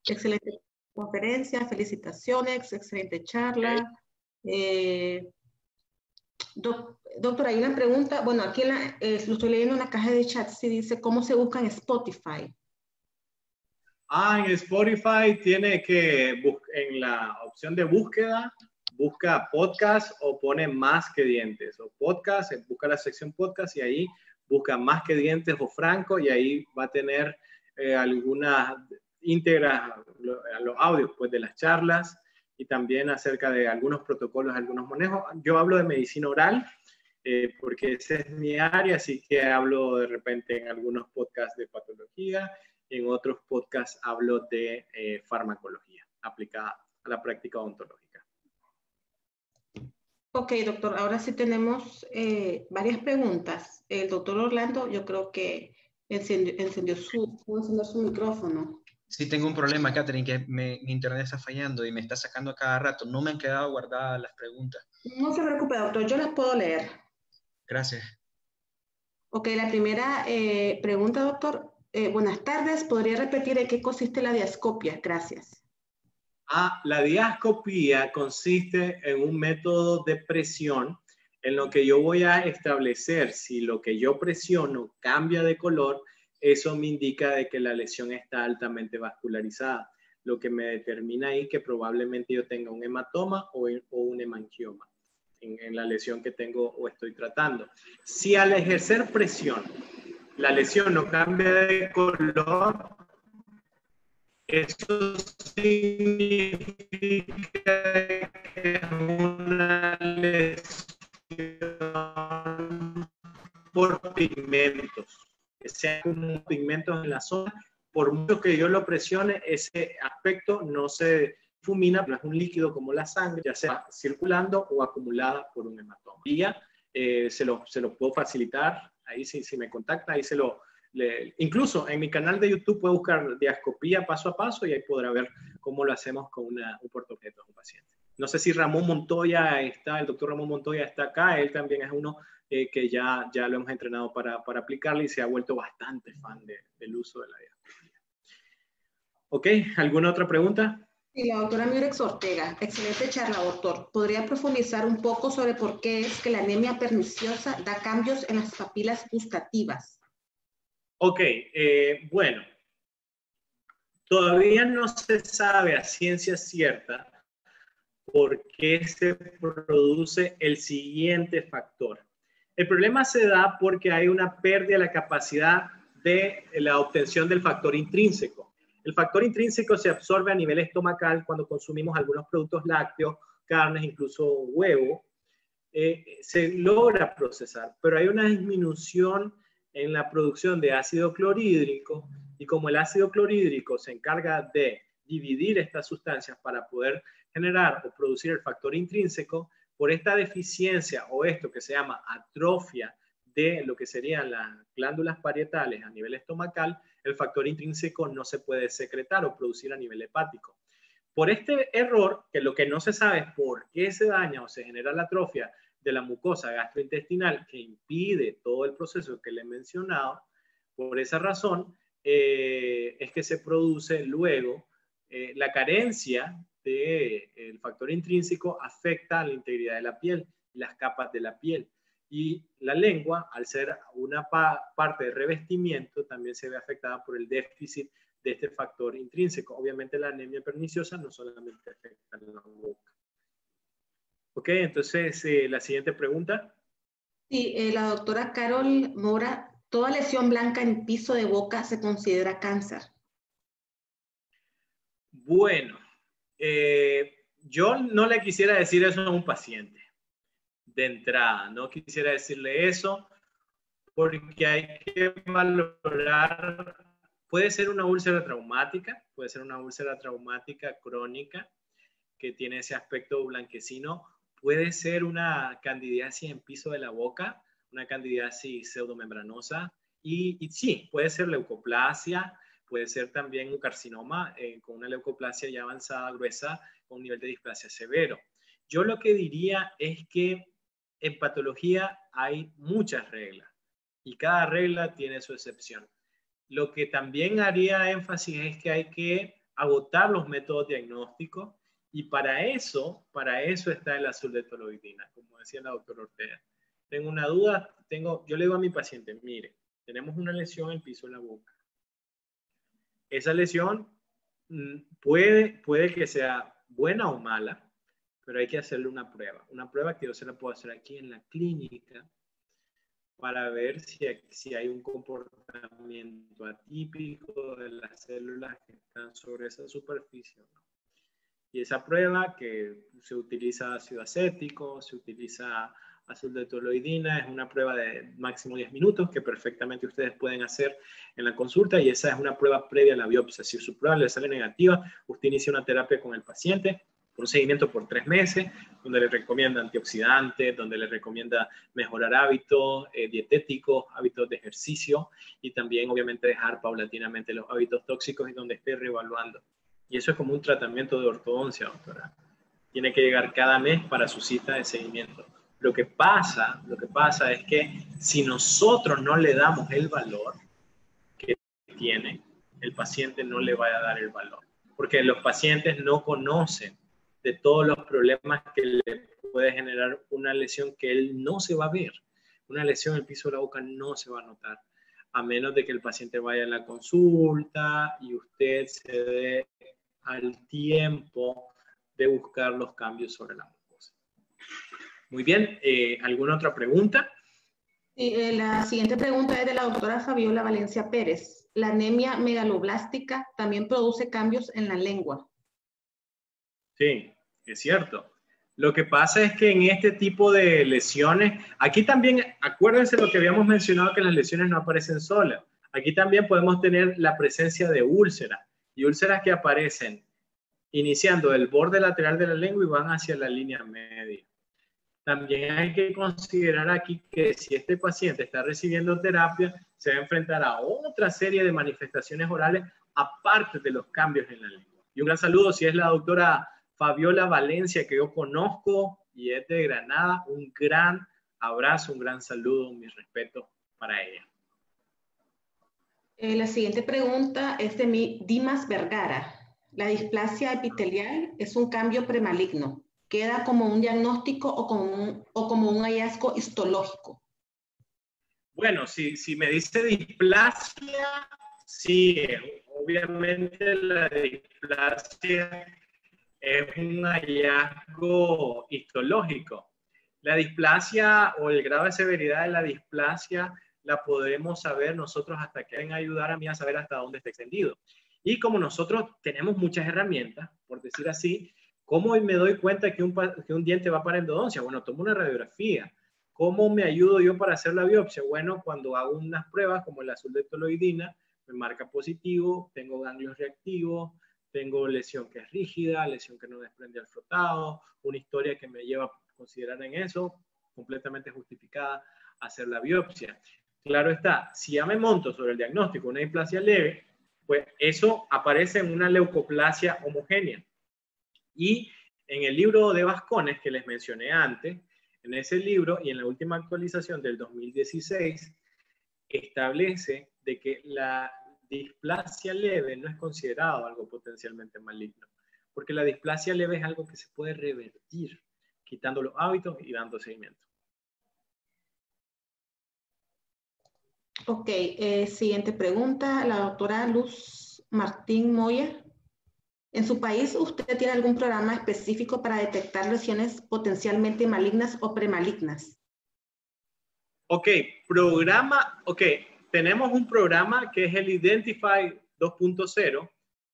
Excelente conferencia, felicitaciones, excelente charla. Doctor, hay una pregunta. Bueno, aquí lo estoy leyendo en la caja de chat. Sí dice, ¿cómo se busca en Spotify? En Spotify tiene que en la opción de búsqueda, busca podcast o pone más que dientes. O podcast, busca la sección podcast y ahí busca más que dientes o franco y ahí va a tener algunas íntegras los audios pues, de las charlas y también acerca de algunos protocolos, algunos manejos. Yo hablo de medicina oral porque esa es mi área, así que hablo de repente en algunos podcasts de patología. En otros podcasts hablo de farmacología aplicada a la práctica odontológica. Ok, doctor, ahora sí tenemos varias preguntas. El doctor Orlando, yo creo que encendió su micrófono. Sí, tengo un problema, Catherine, que mi internet está fallando y me está sacando a cada rato. No me han quedado guardadas las preguntas. No se preocupe, doctor, yo las puedo leer. Gracias. Ok, la primera pregunta, doctor. Buenas tardes, ¿podría repetir en qué consiste la diascopia? Gracias. La diascopía consiste en un método de presión en lo que yo voy a establecer si lo que yo presiono cambia de color, eso me indica de que la lesión está altamente vascularizada, lo que me determina ahí que probablemente yo tenga un hematoma o un hemangioma en la lesión que tengo o estoy tratando. Si al ejercer presión la lesión no cambia de color, eso significa que es una lesión por pigmentos, que sean como pigmentos en la zona. Por mucho que yo lo presione, ese aspecto no se difumina, pero es un líquido como la sangre, ya sea circulando o acumulada por un hematoma. Y ya se lo puedo facilitar, ahí si me contacta, ahí incluso en mi canal de YouTube puede buscar diascopía paso a paso y ahí podrá ver cómo lo hacemos con un portaobjetos de un paciente. No sé si Ramón Montoya está, el doctor Ramón Montoya está acá, él también es uno que ya lo hemos entrenado para aplicarle y se ha vuelto bastante fan del uso de la diascopía. ¿Ok? ¿Alguna otra pregunta? Sí, la doctora Murex Ortega, excelente charla, doctor. ¿Podría profundizar un poco sobre por qué es que la anemia perniciosa da cambios en las papilas gustativas? Ok, bueno, todavía no se sabe a ciencia cierta por qué se produce el siguiente factor. El problema se da porque hay una pérdida de la capacidad de la obtención del factor intrínseco. El factor intrínseco se absorbe a nivel estomacal cuando consumimos algunos productos lácteos, carnes, incluso huevo. Se logra procesar, pero hay una disminución en la producción de ácido clorhídrico y como el ácido clorhídrico se encarga de dividir estas sustancias para poder generar o producir el factor intrínseco, por esta deficiencia o esto que se llama atrofia de lo que serían las glándulas parietales a nivel estomacal, el factor intrínseco no se puede secretar o producir a nivel hepático. Por este error, que lo que no se sabe es por qué se daña o se genera la atrofia de la mucosa gastrointestinal que impide todo el proceso que le he mencionado, por esa razón es que se produce luego la carencia del factor intrínseco afecta a la integridad de la piel, las capas de la piel. Y la lengua, al ser una parte de revestimiento, también se ve afectada por el déficit de este factor intrínseco. Obviamente la anemia perniciosa no solamente afecta a la boca. Ok, entonces la siguiente pregunta. Sí, la doctora Carol Mora, ¿toda lesión blanca en piso de boca se considera cáncer? Bueno, yo no le quisiera decir eso a un paciente de entrada, no quisiera decirle eso porque hay que valorar, puede ser una úlcera traumática, puede ser una úlcera traumática crónica que tiene ese aspecto blanquecino, puede ser una candidiasis en piso de la boca, una candidiasis pseudomembranosa y sí, puede ser leucoplasia, puede ser también un carcinoma con una leucoplasia ya avanzada, gruesa, con un nivel de displasia severo. Yo lo que diría es que en patología hay muchas reglas. y cada regla tiene su excepción. Lo que también haría énfasis es que hay que agotar los métodos diagnósticos y para eso está el azul de toluidina, como decía la doctora Ortega. Tengo una duda, yo le digo a mi paciente, mire, tenemos una lesión en el piso de la boca. Esa lesión puede que sea buena o mala, pero hay que hacerle una prueba que yo se la puedo hacer aquí en la clínica para ver si hay un comportamiento atípico de las células que están sobre esa superficie o no. Y esa prueba, que se utiliza ácido acético, se utiliza azul de toluidina, es una prueba de máximo 10 minutos que perfectamente ustedes pueden hacer en la consulta, y esa es una prueba previa a la biopsia. Si su prueba le sale negativa, usted inicia una terapia con el paciente, un seguimiento por 3 meses, donde le recomienda antioxidantes, donde le recomienda mejorar hábitos dietéticos, hábitos de ejercicio, y también obviamente dejar paulatinamente los hábitos tóxicos y donde esté reevaluando. Y eso es como un tratamiento de ortodoncia, doctora. Tiene que llegar cada mes para su cita de seguimiento. Lo que pasa es que si nosotros no le damos el valor que tiene, el paciente no le va a dar el valor. Porque los pacientes no conocen de todos los problemas que le puede generar una lesión que él no se va a ver. Una lesión en el piso de la boca no se va a notar, a menos de que el paciente vaya a la consulta y usted se dé al tiempo de buscar los cambios sobre la mucosa. Muy bien, ¿alguna otra pregunta? Sí, la siguiente pregunta es de la doctora Fabiola Valencia Pérez. ¿La anemia megaloblástica también produce cambios en la lengua? Sí, es cierto. Lo que pasa es que en este tipo de lesiones, aquí también, acuérdense lo que habíamos mencionado, que las lesiones no aparecen solas. Aquí también podemos tener la presencia de úlceras, y úlceras que aparecen iniciando el borde lateral de la lengua y van hacia la línea media. También hay que considerar aquí que si este paciente está recibiendo terapia, se va a enfrentar a otra serie de manifestaciones orales aparte de los cambios en la lengua. Y un gran saludo si es la doctora Fabiola Valencia, que yo conozco y es de Granada. Un gran abrazo, un gran saludo, mis respetos para ella. La siguiente pregunta es de Dimas Vergara. ¿La displasia epitelial es un cambio premaligno? ¿Queda como un diagnóstico o como un hallazgo histológico? Bueno, si me dice displasia, sí, obviamente la displasia es un hallazgo histológico. La displasia o el grado de severidad de la displasia la podemos saber nosotros hasta que vengan a ayudar a mí a saber hasta dónde está extendido. Y como nosotros tenemos muchas herramientas, por decir así, ¿cómo me doy cuenta que un diente va para endodoncia? Bueno, tomo una radiografía. ¿Cómo me ayudo yo para hacer la biopsia? Bueno, cuando hago unas pruebas como el azul de toluidina, me marca positivo, tengo ganglios reactivos, tengo lesión que es rígida, lesión que no desprende al frotado, una historia que me lleva a considerar en eso, completamente justificada, hacer la biopsia. Claro está, si ya me monto sobre el diagnóstico una displasia leve, pues eso aparece en una leucoplasia homogénea. Y en el libro de Vascones que les mencioné antes, en ese libro y en la última actualización del 2016, establece de que la displasia leve no es considerado algo potencialmente maligno, porque la displasia leve es algo que se puede revertir, quitando los hábitos y dando seguimiento. Ok, siguiente pregunta, la doctora Luz Martín Moya. ¿En su país usted tiene algún programa específico para detectar lesiones potencialmente malignas o premalignas? Ok, tenemos un programa que es el Identify 2.0,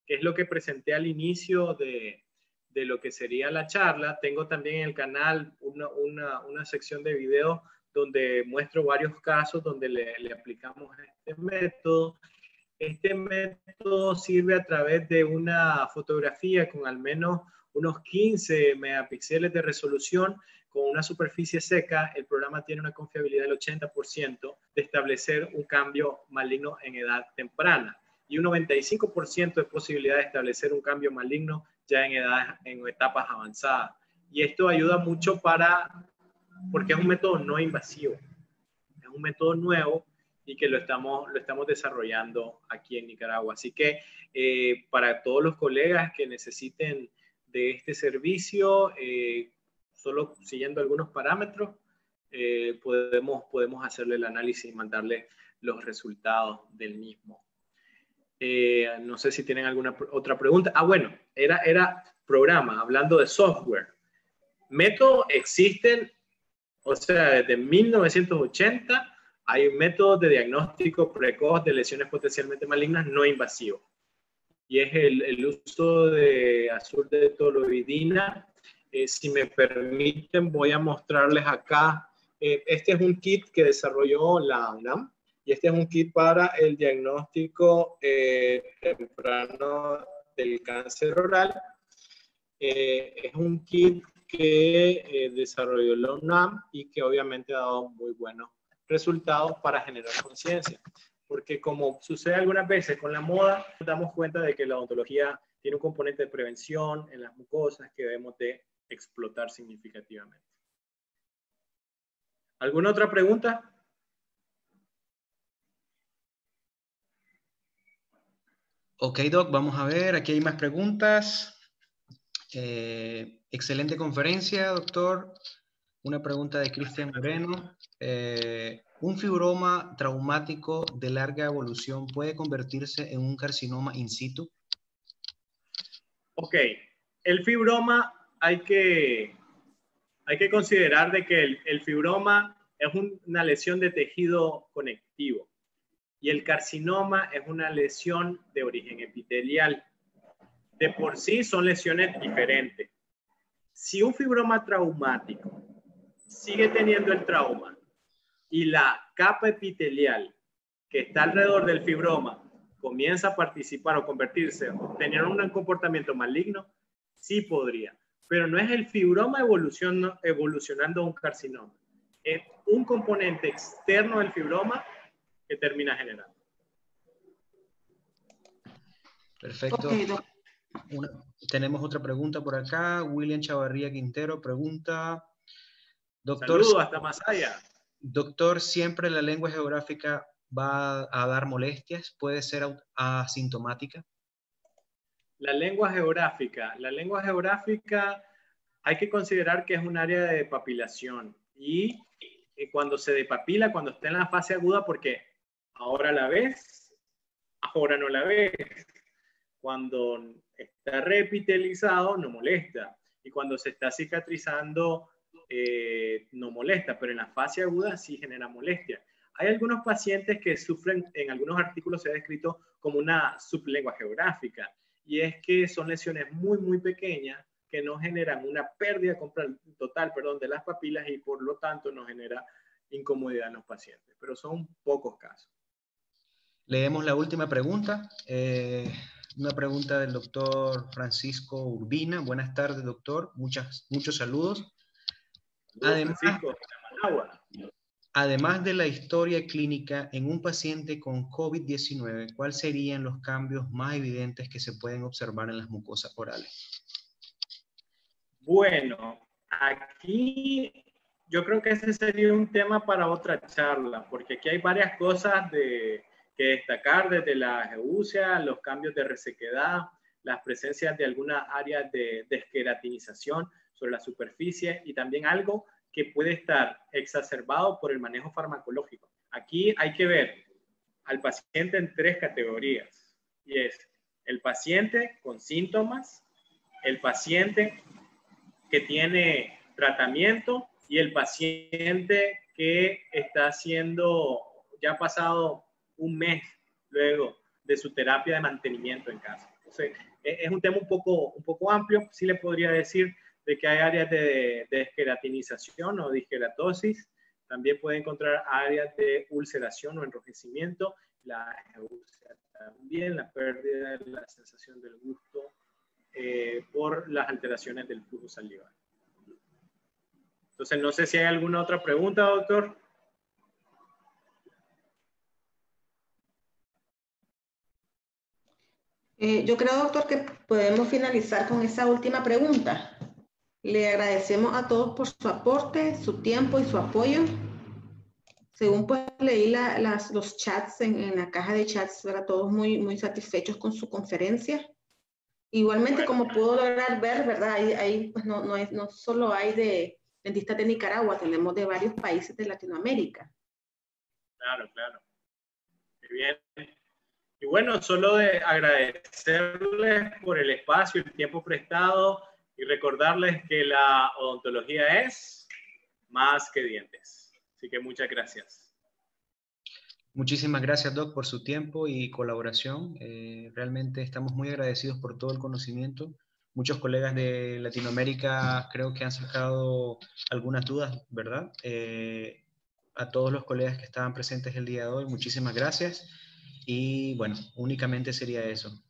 que es lo que presenté al inicio de lo que sería la charla. Tengo también en el canal una sección de videos donde muestro varios casos donde le aplicamos este método. Este método sirve a través de una fotografía con al menos unos 15 megapíxeles de resolución con una superficie seca. El programa tiene una confiabilidad del 80% de establecer un cambio maligno en edad temprana y un 95% de posibilidad de establecer un cambio maligno ya en etapas avanzadas. Y esto ayuda mucho porque es un método no invasivo, es un método nuevo y que lo estamos desarrollando aquí en Nicaragua. Así que para todos los colegas que necesiten de este servicio, solo siguiendo algunos parámetros, podemos hacerle el análisis y mandarle los resultados del mismo. No sé si tienen alguna otra pregunta. Ah, bueno, era programa, hablando de software. Métodos existen, o sea, desde 1980 hay métodos de diagnóstico precoz de lesiones potencialmente malignas no invasivos. Y es el uso de azul de toluidina. Si me permiten, voy a mostrarles acá. Este es un kit que desarrolló la UNAM. Y este es un kit para el diagnóstico temprano del cáncer oral. Es un kit que desarrolló la UNAM y que obviamente ha dado muy buenos resultados para generar conciencia. Porque como sucede algunas veces con la moda, nos damos cuenta de que la odontología tiene un componente de prevención en las mucosas que debemos de explotar significativamente. ¿Alguna otra pregunta? Ok, Doc, vamos a ver, aquí hay más preguntas. Excelente conferencia, doctor. Una pregunta de Cristian Moreno. ¿Un fibroma traumático de larga evolución puede convertirse en un carcinoma in situ? Ok, el fibroma hay que considerar de que el fibroma es una lesión de tejido conectivo y el carcinoma es una lesión de origen epitelial. De por sí son lesiones diferentes. Si un fibroma traumático sigue teniendo el trauma y la capa epitelial que está alrededor del fibroma comienza a participar o convertirse o tener un comportamiento maligno, sí podría. Pero no es el fibroma evolucionando a un carcinoma. Es un componente externo del fibroma que termina generando. Perfecto. Okay, Tenemos otra pregunta por acá. William Chavarría Quintero pregunta, doctor, saludos hasta Masaya. Doctor, ¿siempre la lengua geográfica va a dar molestias? ¿Puede ser asintomática? La lengua geográfica hay que considerar que es un área de papilación y cuando se depapila, cuando está en la fase aguda, porque ahora la ves, ahora no la ves. Cuando está reepitelizado no molesta y cuando se está cicatrizando no molesta, pero en la fase aguda sí genera molestia. Hay algunos pacientes que sufren, en algunos artículos se ha descrito como una sublengua geográfica, y es que son lesiones muy pequeñas que no generan una pérdida total de las papilas y por lo tanto no genera incomodidad en los pacientes, pero son pocos casos. Leemos la última pregunta. Una pregunta del doctor Francisco Urbina. Buenas tardes, doctor. Muchos saludos. Además de la historia clínica en un paciente con COVID-19, ¿cuáles serían los cambios más evidentes que se pueden observar en las mucosas orales? Bueno, aquí yo creo que ese sería un tema para otra charla, porque aquí hay varias cosas que destacar, desde la geusia, los cambios de resequedad, las presencias de algunas áreas de desqueratinización sobre la superficie y también algo que puede estar exacerbado por el manejo farmacológico. Aquí hay que ver al paciente en 3 categorías, y es el paciente con síntomas, el paciente que tiene tratamiento y el paciente que está haciendo, ya ha pasado un mes luego de su terapia de mantenimiento en casa. Entonces, es un tema un poco amplio. Sí le podría decir de que hay áreas de desqueratinización o disqueratosis. También puede encontrar áreas de ulceración o enrojecimiento. La geusia también, la pérdida de la sensación del gusto por las alteraciones del flujo salivar. Entonces, no sé si hay alguna otra pregunta, doctor. Yo creo, doctor, que podemos finalizar con esa última pregunta. Le agradecemos a todos por su aporte, su tiempo y su apoyo. Según pues leí los chats en la caja de chats, ¿verdad? Todos muy, muy satisfechos con su conferencia. Igualmente, como puedo lograr ver, ¿verdad? Ahí pues no solo hay de dentistas de Nicaragua, tenemos de varios países de Latinoamérica. Claro, claro. Muy bien. Y bueno, solo de agradecerles por el espacio y el tiempo prestado y recordarles que la odontología es más que dientes. Así que muchas gracias. Muchísimas gracias, Doc, por su tiempo y colaboración. Realmente estamos muy agradecidos por todo el conocimiento. Muchos colegas de Latinoamérica creo que han sacado algunas dudas, ¿verdad? A todos los colegas que estaban presentes el día de hoy, muchísimas gracias. Y bueno, únicamente sería eso.